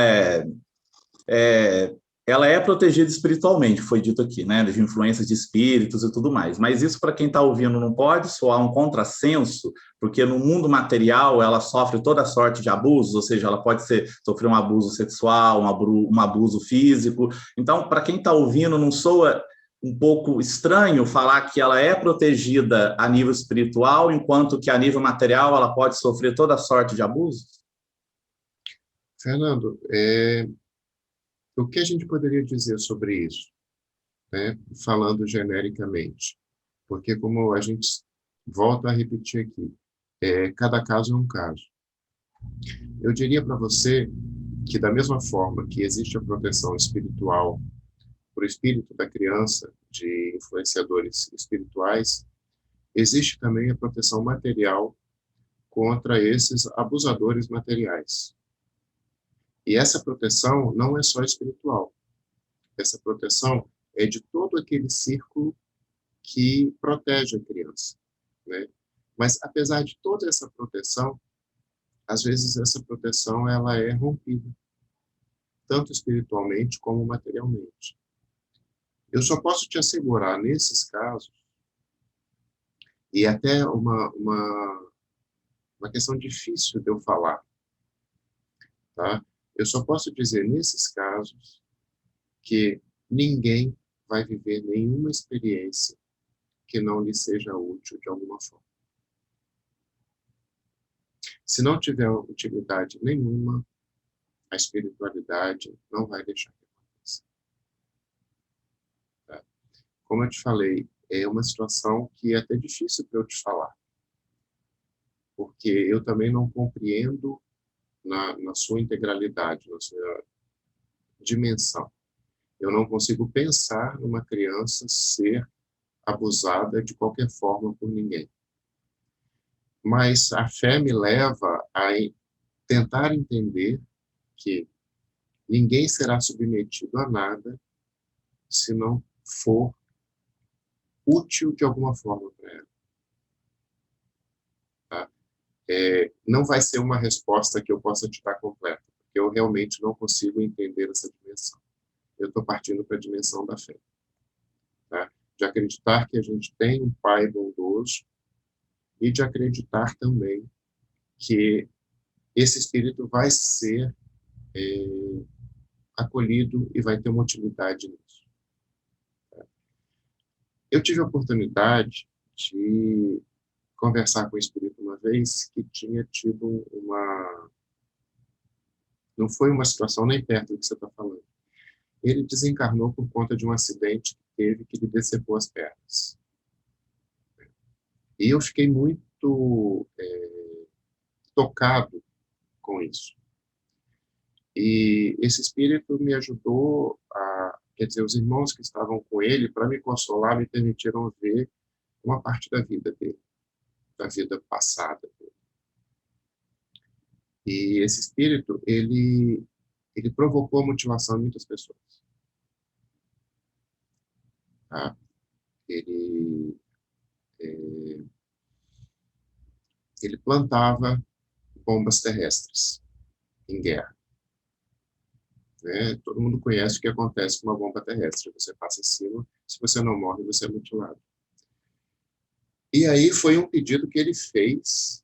ela é protegida espiritualmente, foi dito aqui, né, de influências de espíritos e tudo mais. Mas isso, para quem está ouvindo, não pode soar um contrassenso, porque no mundo material ela sofre toda sorte de abusos, ou seja, ela pode sofrer um abuso sexual, um abuso físico. Então, para quem está ouvindo, não soa um pouco estranho falar que ela é protegida a nível espiritual, enquanto que a nível material ela pode sofrer toda sorte de abusos? Fernando, o que a gente poderia dizer sobre isso, né? Falando genericamente? Porque, como a gente volta a repetir aqui, cada caso é um caso. Eu diria para você que, da mesma forma que existe a proteção espiritual para o espírito da criança, de influenciadores espirituais, existe também a proteção material contra esses abusadores materiais. E essa proteção não é só espiritual. Essa proteção é de todo aquele círculo que protege a criança, né? Mas, apesar de toda essa proteção, às vezes essa proteção ela é rompida, tanto espiritualmente como materialmente. Eu só posso te assegurar, nesses casos, e até uma questão difícil de eu falar, tá? Eu só posso dizer, nesses casos, que ninguém vai viver nenhuma experiência que não lhe seja útil de alguma forma. Se não tiver utilidade nenhuma, a espiritualidade não vai deixar que aconteça. Tá? Como eu te falei, é uma situação que é até difícil para eu te falar, porque eu também não compreendo na sua integralidade, na sua dimensão. Eu não consigo pensar numa criança ser abusada de qualquer forma por ninguém. Mas a fé me leva a tentar entender que ninguém será submetido a nada se não for útil de alguma forma para ela. Tá? Não vai ser uma resposta que eu possa te dar completa, porque eu realmente não consigo entender essa dimensão. Eu estou partindo para a dimensão da fé. Tá? De acreditar que a gente tem um Pai bondoso e de acreditar também que esse espírito vai ser acolhido e vai ter uma utilidade nisso. Tá? Eu tive a oportunidade de conversar com o espírito uma vez que tinha tido não foi uma situação nem perto do que você está falando. Ele desencarnou por conta de um acidente que teve que lhe decepou as pernas. E eu fiquei muito tocado com isso. E esse espírito me ajudou quer dizer, os irmãos que estavam com ele, para me consolar, me permitiram ver uma parte da vida dele, da vida passada dele. E esse espírito, ele provocou a mutilação de muitas pessoas. Tá? Ele plantava bombas terrestres em guerra. Né? Todo mundo conhece o que acontece com uma bomba terrestre. Você passa em cima, se você não morre, você é mutilado. E aí foi um pedido que ele fez,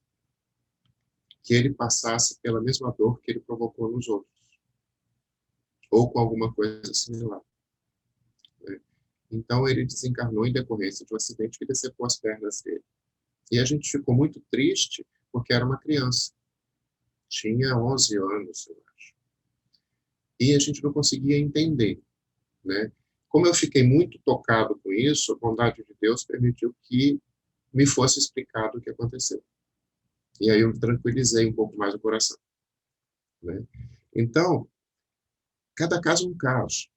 que ele passasse pela mesma dor que ele provocou nos outros, ou com alguma coisa similar. Né? Então ele desencarnou em decorrência de um acidente que decepou as pernas dele. E a gente ficou muito triste, porque era uma criança. Tinha 11 anos, eu acho. E a gente não conseguia entender, né? Como eu fiquei muito tocado com isso, a bondade de Deus permitiu que me fosse explicado o que aconteceu. E aí eu tranquilizei um pouco mais o coração, né? Então, cada caso é um caso,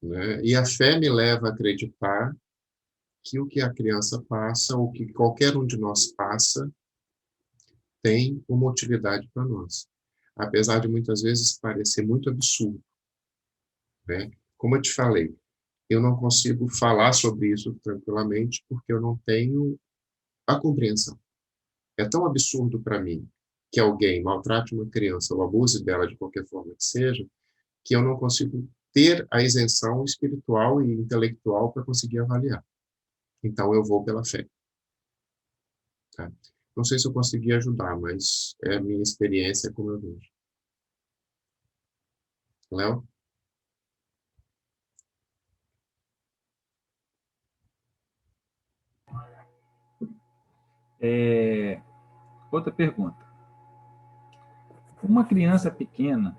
né? E a fé me leva a acreditar que o que a criança passa, ou que qualquer um de nós passa, tem uma utilidade para nós. Apesar de muitas vezes parecer muito absurdo, né? Como eu te falei, eu não consigo falar sobre isso tranquilamente porque eu não tenho a compreensão. É tão absurdo para mim que alguém maltrate uma criança ou abuse dela de qualquer forma que seja, que eu não consigo ter a isenção espiritual e intelectual para conseguir avaliar. Então eu vou pela fé. Tá? Não sei se eu consegui ajudar, mas é a minha experiência como eu vejo. Léo? Outra pergunta. Uma criança pequena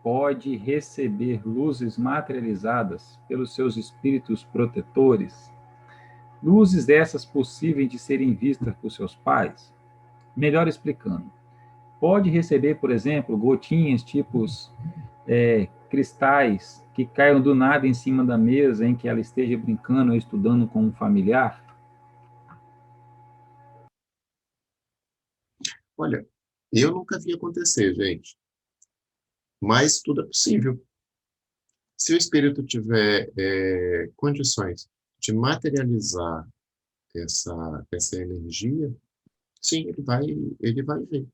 pode receber luzes materializadas pelos seus espíritos protetores? Luzes dessas possíveis de serem vistas por seus pais? Melhor explicando, pode receber, por exemplo, gotinhas tipos cristais que caiam do nada em cima da mesa em que ela esteja brincando ou estudando com um familiar? Olha, eu nunca vi acontecer, gente. Mas tudo é possível. Se o espírito tiver condições de materializar essa energia, sim, ele vai ver.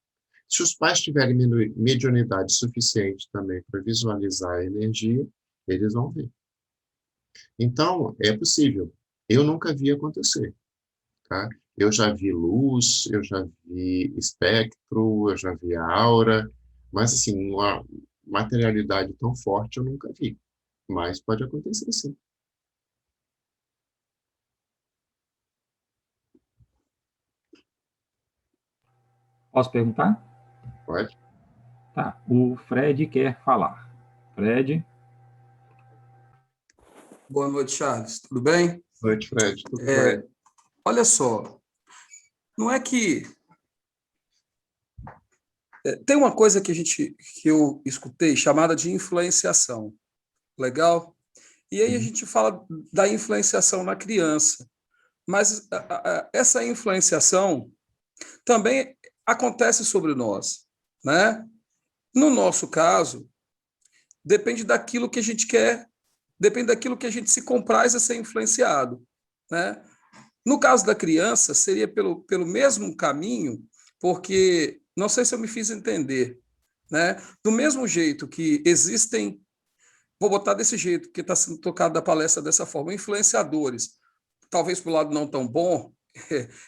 Se os pais tiverem mediunidade suficiente também para visualizar a energia, eles vão ver. Então, é possível. Eu nunca vi acontecer, tá? Eu já vi luz, eu já vi espectro, eu já vi aura, mas, assim, uma materialidade tão forte eu nunca vi. Mas pode acontecer, sim. Posso perguntar? Pode. Tá. O Fred quer falar. Fred? Boa noite, Charles. Tudo bem? Noite, Fred. Tudo bem? Olha só, não é que tem uma coisa que eu escutei chamada de influenciação, legal? E aí a gente fala da influenciação na criança, mas essa influenciação também acontece sobre nós, né? No nosso caso, depende daquilo que a gente quer, depende daquilo que a gente se compraz a ser influenciado, né? No caso da criança, seria pelo mesmo caminho, porque, não sei se eu me fiz entender, né? Do mesmo jeito que existem, vou botar desse jeito, que está sendo tocado da palestra dessa forma, influenciadores, talvez para o lado não tão bom,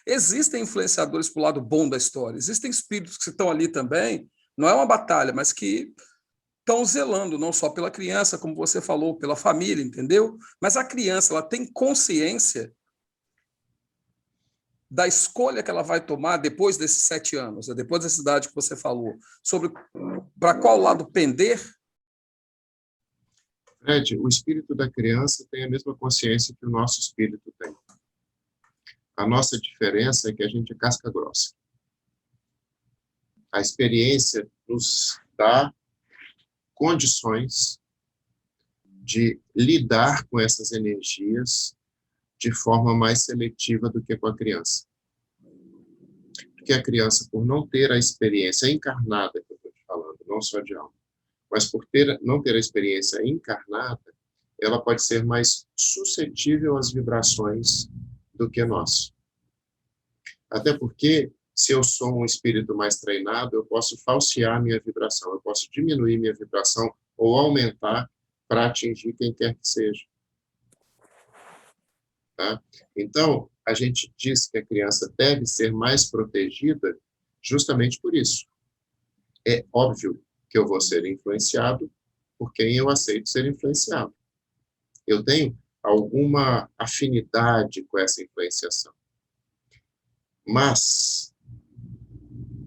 existem influenciadores para o lado bom da história, existem espíritos que estão ali também, não é uma batalha, mas que estão zelando não só pela criança, como você falou, pela família, entendeu? Mas a criança, ela tem consciência da escolha que ela vai tomar depois desses 7 anos, depois dessa idade que você falou, sobre para qual lado pender? Fred, o espírito da criança tem a mesma consciência que o nosso espírito tem. A nossa diferença é que a gente é casca grossa. A experiência nos dá condições de lidar com essas energias de forma mais seletiva do que com a criança. Porque a criança, por não ter a experiência encarnada, que eu estou te falando, não só de alma, mas por não ter a experiência encarnada, ela pode ser mais suscetível às vibrações do que nós. Até porque, se eu sou um espírito mais treinado, eu posso falsear minha vibração, eu posso diminuir minha vibração ou aumentar para atingir quem quer que seja. Tá? Então, a gente diz que a criança deve ser mais protegida justamente por isso. É óbvio que eu vou ser influenciado por quem eu aceito ser influenciado. Eu tenho alguma afinidade com essa influenciação. Mas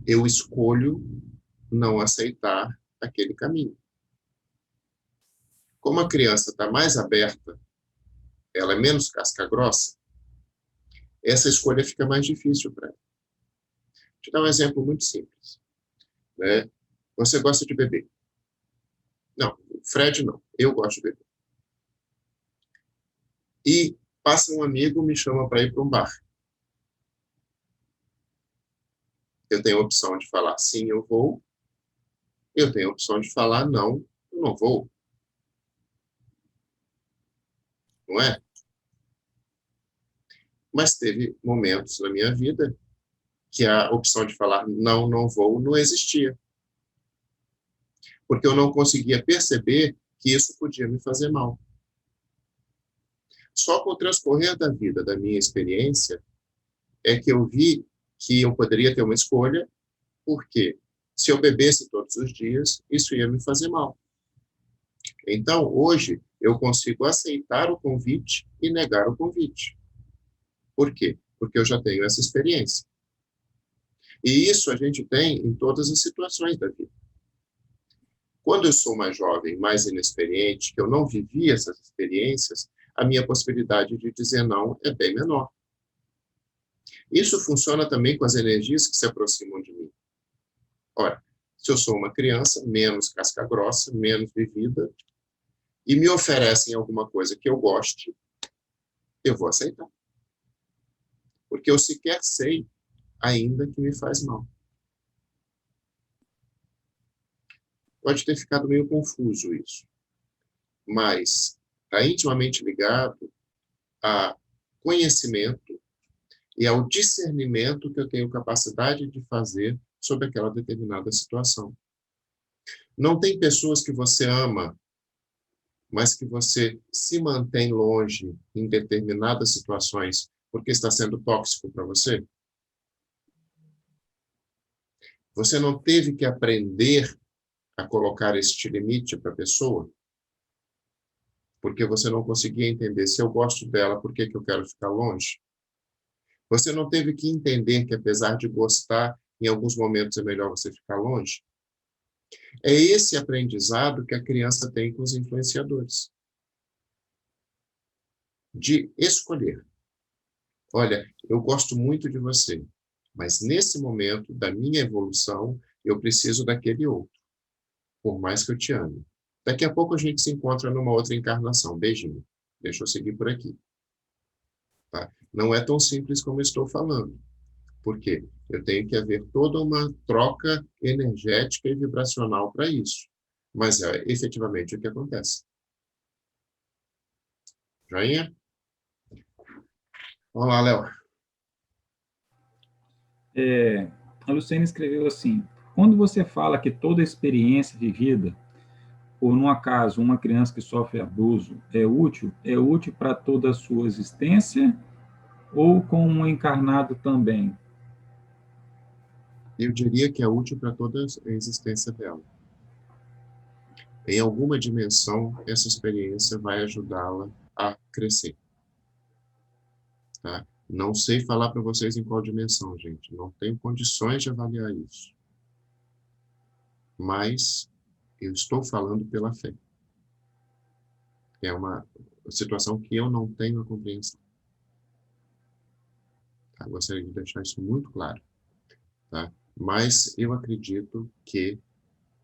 eu escolho não aceitar aquele caminho. Como a criança está mais aberta, ela é menos casca grossa, essa escolha fica mais difícil para ela. Vou te dar um exemplo muito simples. Né? Você gosta de beber? Não, Fred não. Eu gosto de beber. E passa um amigo, me chama para ir para um bar. Eu tenho a opção de falar sim, eu vou. Eu tenho a opção de falar não, eu não vou. Não é? Mas teve momentos na minha vida que a opção de falar não, não vou, não existia. Porque eu não conseguia perceber que isso podia me fazer mal. Só com o transcorrer da vida, da minha experiência, é que eu vi que eu poderia ter uma escolha, porque se eu bebesse todos os dias, isso ia me fazer mal. Então, hoje, eu consigo aceitar o convite e negar o convite. Por quê? Porque eu já tenho essa experiência. E isso a gente tem em todas as situações da vida. Quando eu sou mais jovem, mais inexperiente, que eu não vivi essas experiências, a minha possibilidade de dizer não é bem menor. Isso funciona também com as energias que se aproximam de mim. Ora, se eu sou uma criança menos casca grossa, menos vivida, e me oferecem alguma coisa que eu goste, eu vou aceitar. Porque eu sequer sei ainda que me faz mal. Pode ter ficado meio confuso isso, mas está intimamente ligado a conhecimento e ao discernimento que eu tenho capacidade de fazer sobre aquela determinada situação. Não tem pessoas que você ama, mas que você se mantém longe em determinadas situações porque está sendo tóxico para você? Você não teve que aprender a colocar este limite para a pessoa? Porque você não conseguia entender, se eu gosto dela, por que eu quero ficar longe? Você não teve que entender que, apesar de gostar, em alguns momentos é melhor você ficar longe? É esse aprendizado que a criança tem com os influenciadores. De escolher. Olha, eu gosto muito de você, mas nesse momento da minha evolução, eu preciso daquele outro, por mais que eu te ame. Daqui a pouco a gente se encontra numa outra encarnação. Beijinho. Deixa eu seguir por aqui. Tá? Não é tão simples como eu estou falando. Por quê? Eu tenho que haver toda uma troca energética e vibracional para isso. Mas é efetivamente o que acontece. Joinha? Vamos lá, Léo. A Luciana escreveu assim: quando você fala que toda experiência vivida, ou num acaso, uma criança que sofre abuso, é útil para toda a sua existência, ou com um encarnado também? Eu diria que é útil para toda a existência dela. Em alguma dimensão, essa experiência vai ajudá-la a crescer. Tá? Não sei falar para vocês em qual dimensão, gente. Não tenho condições de avaliar isso. Mas eu estou falando pela fé. É uma situação que eu não tenho a compreensão. Tá? Gostaria de deixar isso muito claro. Tá? Mas eu acredito que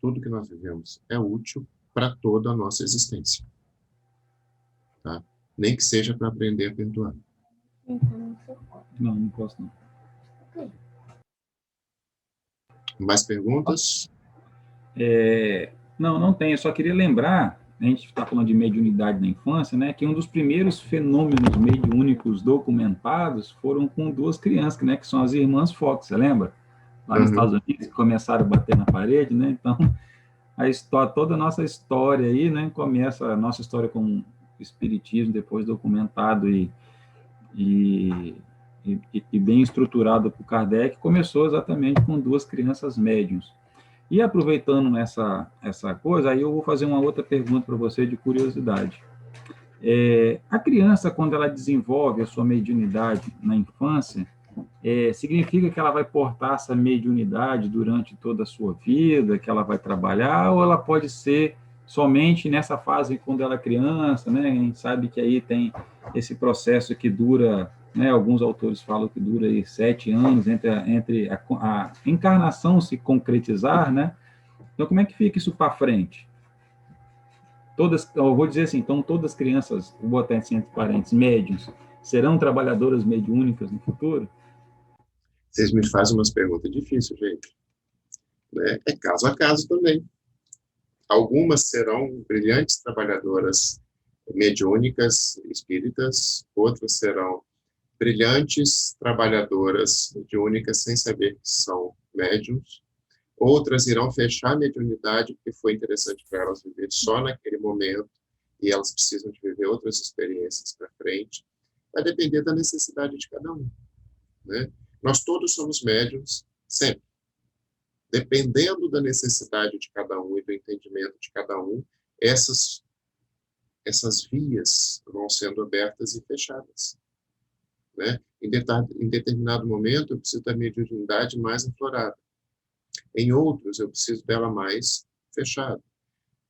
tudo que nós vivemos é útil para toda a nossa existência. Tá? Nem que seja para aprender a perdoar. Não, não posso não. Mais perguntas? Não tem. Eu só queria lembrar, a gente está falando de mediunidade na infância, né, que um dos primeiros fenômenos mediúnicos documentados foram com 2 crianças, né, que são as irmãs Fox, você lembra? Lá nos Estados Unidos, que começaram a bater na parede, né? Então, toda a nossa história aí, né, começa a nossa história com o espiritismo, depois documentado e bem estruturado por Kardec, começou exatamente com 2 crianças médiums. E aproveitando essa coisa, aí eu vou fazer uma outra pergunta para você de curiosidade. A criança, quando ela desenvolve a sua mediunidade na infância, significa que ela vai portar essa mediunidade durante toda a sua vida, que ela vai trabalhar, ou ela pode ser somente nessa fase quando ela é criança, né? A gente sabe que aí tem esse processo que dura, né? Alguns autores falam que dura aí 7 anos entre a encarnação se concretizar, né? Então, como é que fica isso para frente? Eu vou dizer assim, então todas as crianças, vou botar assim entre parênteses, médiums, serão trabalhadoras mediúnicas no futuro? Vocês me fazem umas perguntas difíceis, gente. Né? É caso a caso também. Algumas serão brilhantes trabalhadoras mediúnicas espíritas, outras serão brilhantes trabalhadoras mediúnicas sem saber que são médiums, outras irão fechar a mediunidade porque foi interessante para elas viver só naquele momento e elas precisam de viver outras experiências para frente. Vai depender da necessidade de cada um, né? Nós todos somos médiums, sempre. Dependendo da necessidade de cada um e do entendimento de cada um, essas vias vão sendo abertas e fechadas, né? Em determinado momento, eu preciso da mediunidade mais aflorada. Em outros, eu preciso dela mais fechada.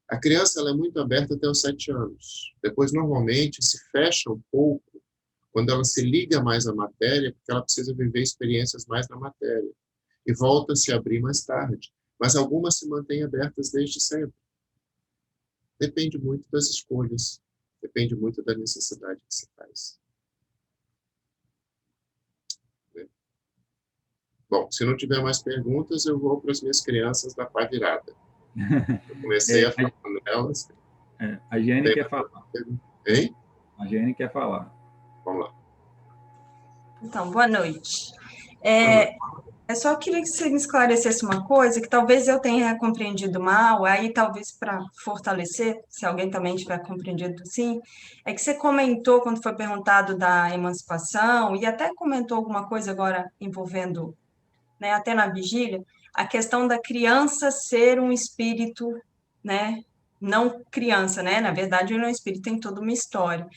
A criança ela é muito aberta até os 7 anos. Depois, normalmente, se fecha um pouco quando ela se liga mais à matéria, porque ela precisa viver experiências mais na matéria. E volta a se abrir mais tarde. Mas algumas se mantêm abertas desde sempre. Depende muito das escolhas. Depende muito da necessidade que se faz. Né? Bom, se não tiver mais perguntas, eu vou para as minhas crianças da pá virada. Eu comecei a falar com elas. A Giane quer falar. Hein? A Giane quer falar. Vamos lá. Então, boa noite. Eu só queria que você me esclarecesse uma coisa, que talvez eu tenha compreendido mal, aí talvez para fortalecer, se alguém também tiver compreendido sim, é que você comentou, quando foi perguntado da emancipação, e até comentou alguma coisa agora envolvendo, né, até na vigília, a questão da criança ser um espírito, né, não criança, né, na verdade ele é um espírito, tem toda uma história.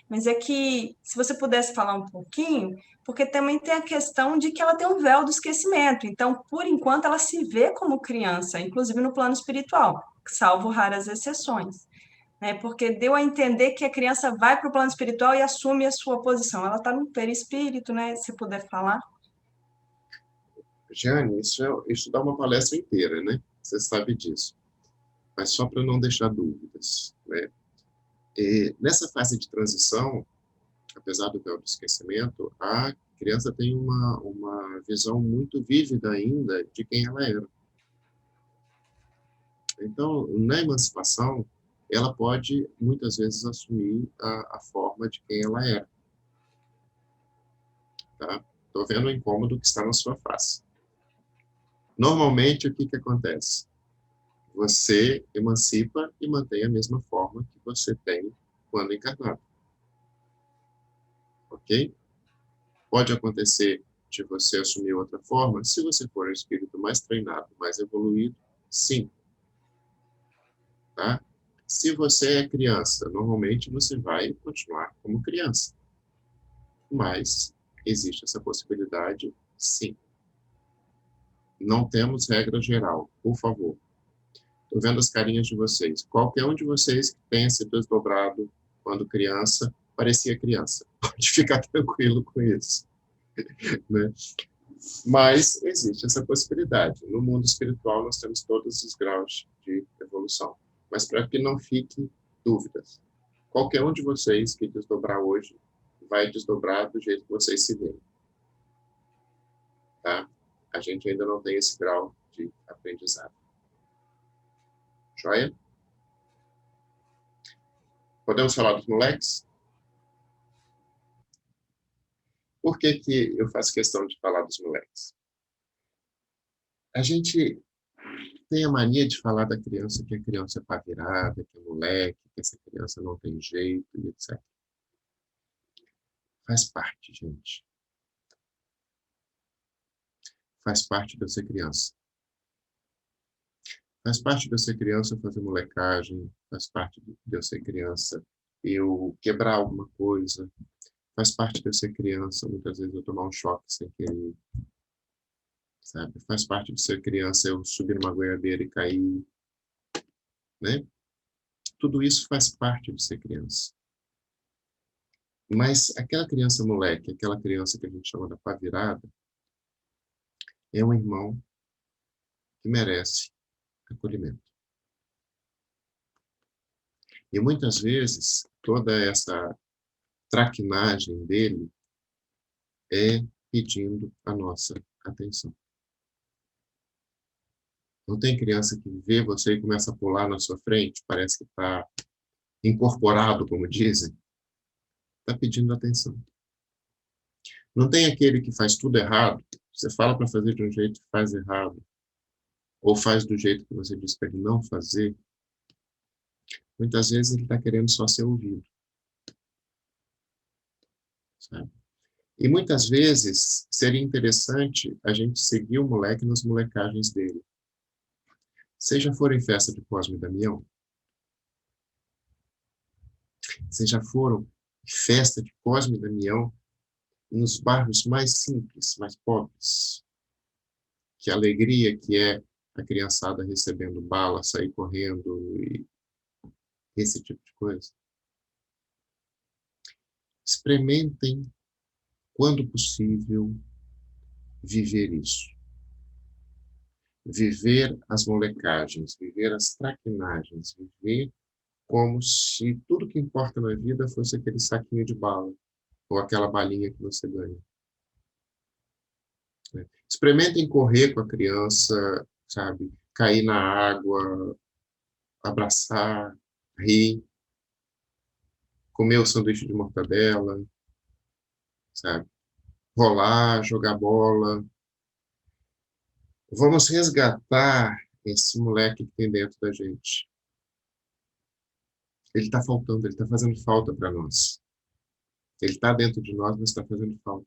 Mas é que, se você pudesse falar um pouquinho, porque também tem a questão de que ela tem um véu do esquecimento. Então, por enquanto, ela se vê como criança, inclusive no plano espiritual, salvo raras exceções. Né? Porque deu a entender que a criança vai para o plano espiritual e assume a sua posição. Ela está no perispírito, né? Se puder falar. Jane, isso dá uma palestra inteira, né? Você sabe disso. Mas só para não deixar dúvidas, né? Nessa fase de transição, apesar do véu do esquecimento, a criança tem uma visão muito vívida ainda de quem ela era. Então, na emancipação, ela pode, muitas vezes, assumir a forma de quem ela era. Tá? Estou vendo o incômodo que está na sua face. Normalmente, o que acontece? Você emancipa e mantém a mesma forma que você tem quando encarnado. Ok? Pode acontecer de você assumir outra forma, se você for um espírito mais treinado, mais evoluído, sim. Tá? Se você é criança, normalmente você vai continuar como criança. Mas existe essa possibilidade, sim. Não temos regra geral, por favor. Estou vendo as carinhas de vocês. Qualquer um de vocês que tenha se desdobrado quando criança, parecia criança. Pode ficar tranquilo com isso. Né? Mas existe essa possibilidade. No mundo espiritual, nós temos todos os graus de evolução. Mas para que não fiquem dúvidas, qualquer um de vocês que desdobrar hoje, vai desdobrar do jeito que vocês se veem. Tá? a gente ainda não tem esse grau de aprendizado. Joia? Podemos falar dos moleques? Por que que eu faço questão de falar dos moleques? A gente tem a mania de falar da criança, que a criança é pá virada, que é moleque, que essa criança não tem jeito, e etc. Faz parte, gente. Faz parte de eu ser criança. Faz parte de eu ser criança fazer molecagem, faz parte de eu ser criança eu quebrar alguma coisa, faz parte de eu ser criança, muitas vezes eu tomar um choque sem querer, sabe? Faz parte de ser criança eu subir numa goiabeira e cair, né? Tudo isso faz parte de ser criança. Mas aquela criança moleque, aquela criança que a gente chama da pá virada, é um irmão que merece acolhimento. E muitas vezes, toda essa traquinagem dele é pedindo a nossa atenção. Não tem criança que vê você e começa a pular na sua frente, parece que está incorporado, como dizem, está pedindo atenção. Não tem aquele que faz tudo errado, você fala para fazer de um jeito e faz errado, ou faz do jeito que você diz para ele não fazer. Muitas vezes ele está querendo só ser ouvido. Sabe? E muitas vezes seria interessante a gente seguir o moleque nas molecagens dele. Vocês já foram em festa de Cosme e Damião? Vocês já foram em festa de Cosme e Damião nos bairros mais simples, mais pobres? Que alegria que é a criançada recebendo bala, sair correndo e esse tipo de coisa. Experimentem, quando possível, viver isso. Viver as molecagens, viver as traquinagens, viver como se tudo que importa na vida fosse aquele saquinho de bala, ou aquela balinha que você ganha. Experimentem correr com a criança, sabe? Cair na água, abraçar, rir, comer o sanduíche de mortadela, sabe? Rolar, jogar bola. Vamos resgatar esse moleque que tem dentro da gente. Ele está faltando, ele está fazendo falta para nós. Ele está dentro de nós, mas está fazendo falta.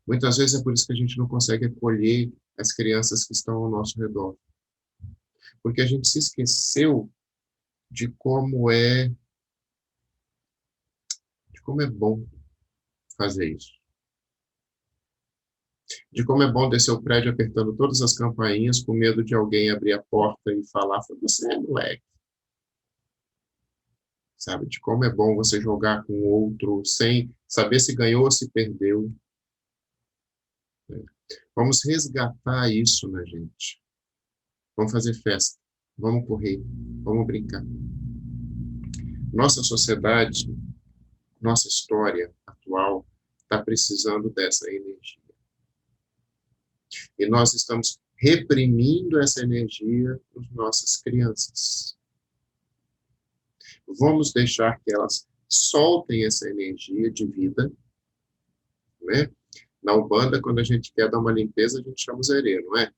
Muitas vezes é por isso que a gente não consegue acolher as crianças que estão ao nosso redor. Porque a gente se esqueceu de como é bom fazer isso. De como é bom descer o prédio apertando todas as campainhas com medo de alguém abrir a porta e falar, você é moleque. Sabe? De como é bom você jogar com o outro sem saber se ganhou ou se perdeu. Vamos resgatar isso na gente. Vamos fazer festa. Vamos correr. Vamos brincar. Nossa sociedade, nossa história atual está precisando dessa energia. E nós estamos reprimindo essa energia nas nossas crianças. Vamos deixar que elas soltem essa energia de vida, né? Na Umbanda, quando a gente quer dar uma limpeza, a gente chama o zerê, não é?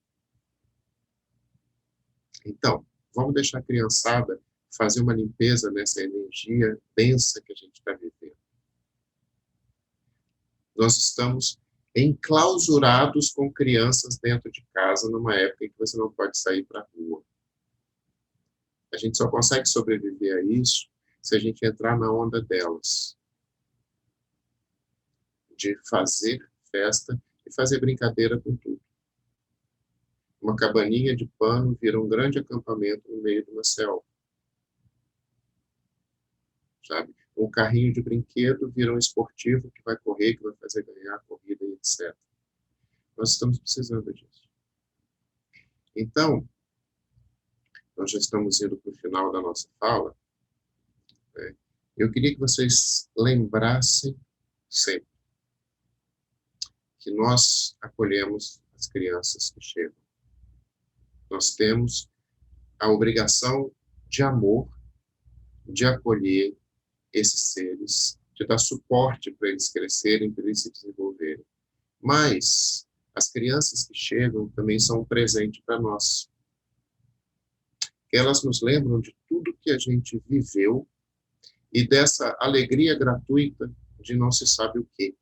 Então, vamos deixar a criançada fazer uma limpeza nessa energia densa que a gente está vivendo. Nós estamos enclausurados com crianças dentro de casa numa época em que você não pode sair para a rua. A gente só consegue sobreviver a isso se a gente entrar na onda delas. De fazer festa e fazer brincadeira com tudo. Uma cabaninha de pano vira um grande acampamento no meio de uma selva. Sabe? Um carrinho de brinquedo vira um esportivo que vai correr, que vai fazer ganhar a corrida e etc. Nós estamos precisando disso. Então, nós já estamos indo para o final da nossa fala. Né? Eu queria que vocês lembrassem sempre que nós acolhemos as crianças que chegam. Nós temos a obrigação de amor, de acolher esses seres, de dar suporte para eles crescerem, para eles se desenvolverem. Mas as crianças que chegam também são um presente para nós. Elas nos lembram de tudo que a gente viveu e dessa alegria gratuita de não se sabe o quê.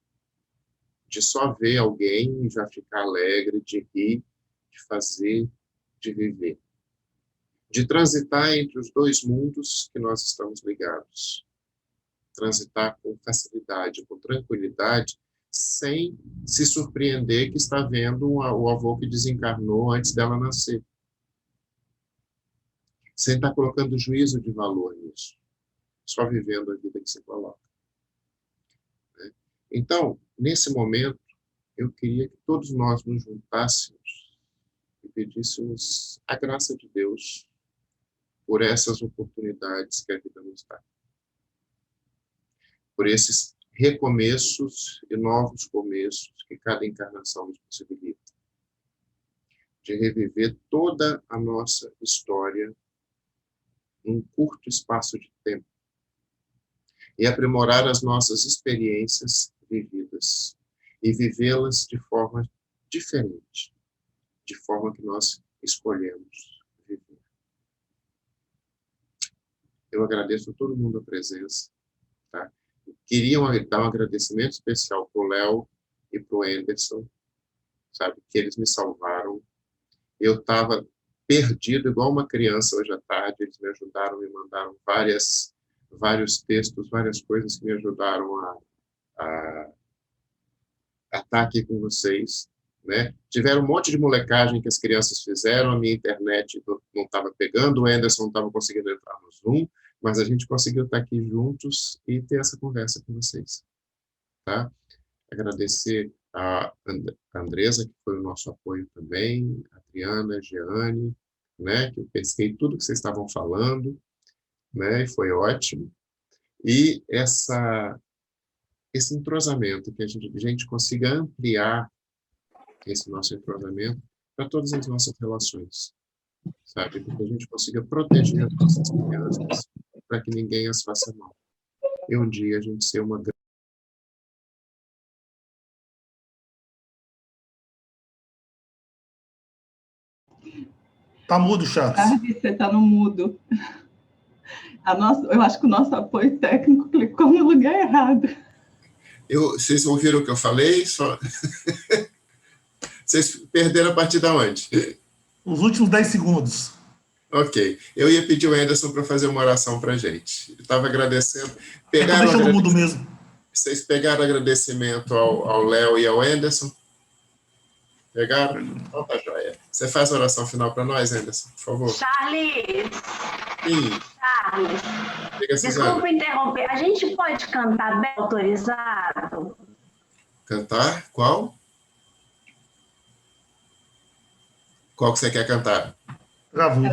De só ver alguém e já ficar alegre, de rir, de fazer, de viver. De transitar entre os dois mundos que nós estamos ligados. Transitar com facilidade, com tranquilidade, sem se surpreender que está vendo o avô que desencarnou antes dela nascer. Sem estar colocando juízo de valor nisso. Só vivendo a vida que se coloca. Então, nesse momento, eu queria que todos nós nos juntássemos e pedíssemos a graça de Deus por essas oportunidades que a vida nos dá. Por esses recomeços e novos começos que cada encarnação nos possibilita. De reviver toda a nossa história num curto espaço de tempo. E aprimorar as nossas experiências vividas e vivê-las de forma diferente, de forma que nós escolhemos viver. Eu agradeço a todo mundo a presença. Tá? Queria dar um agradecimento especial para o Léo e para o Anderson, sabe, que eles me salvaram. Eu estava perdido, igual uma criança hoje à tarde, eles me ajudaram, me mandaram vários textos, várias coisas que me ajudaram a estar aqui com vocês. Né? Tiveram um monte de molecagem que as crianças fizeram, a minha internet não estava pegando, o Anderson não estava conseguindo entrar no Zoom, mas a gente conseguiu estar aqui juntos e ter essa conversa com vocês. Tá? Agradecer a Andresa, que foi o nosso apoio também, a Adriana, a Jeane, né, que eu pesquei tudo que vocês estavam falando, né, e foi ótimo. E esse entrosamento, que a gente consiga ampliar esse nosso entrosamento para todas as nossas relações, sabe? Que a gente consiga proteger as nossas crianças para que ninguém as faça mal. E um dia a gente ser uma grande... Tá mudo, Charles. Você está no mudo. Eu acho que o nosso apoio técnico clicou no lugar errado. Vocês ouviram o que eu falei? Vocês perderam a partir de onde? Os últimos 10 segundos. Ok. Eu ia pedir o Anderson para fazer uma oração para a gente. Eu estava agradecendo. Deixa no mudo mesmo. Vocês pegaram agradecimento ao Léo e ao Anderson? Pegaram? Então tá joia. Você faz a oração final para nós, Anderson, por favor. Charles! Sim. Charles! Desculpa interromper. A gente pode cantar bem autorizado? Cantar? Qual? Qual que você quer cantar? Gravou.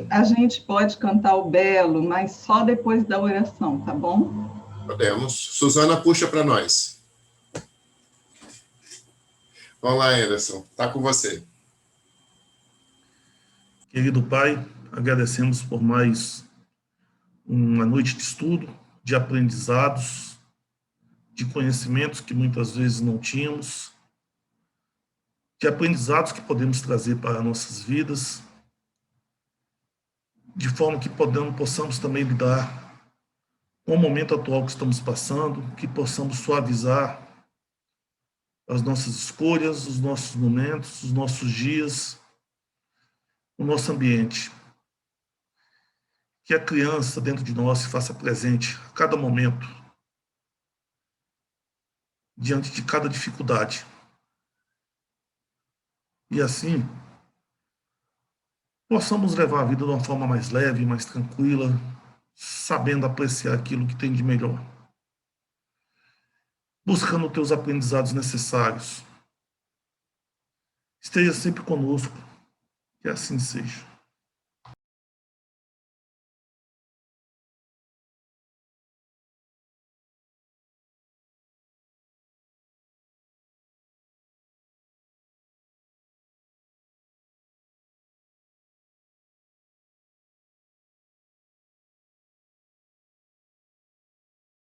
A gente pode cantar o Belo, mas só depois da oração, tá bom? Podemos. Suzana, puxa para nós. Vamos lá, Anderson. Está com você. Querido Pai, agradecemos por mais uma noite de estudo, de aprendizados, de conhecimentos que muitas vezes não tínhamos, de aprendizados que podemos trazer para nossas vidas, de forma que possamos também lidar com o momento atual que estamos passando, que possamos suavizar as nossas escolhas, os nossos momentos, os nossos dias, o nosso ambiente. Que a criança dentro de nós se faça presente a cada momento, diante de cada dificuldade. E assim, possamos levar a vida de uma forma mais leve, mais tranquila, sabendo apreciar aquilo que tem de melhor. Buscando teus aprendizados necessários. Esteja sempre conosco, que assim seja.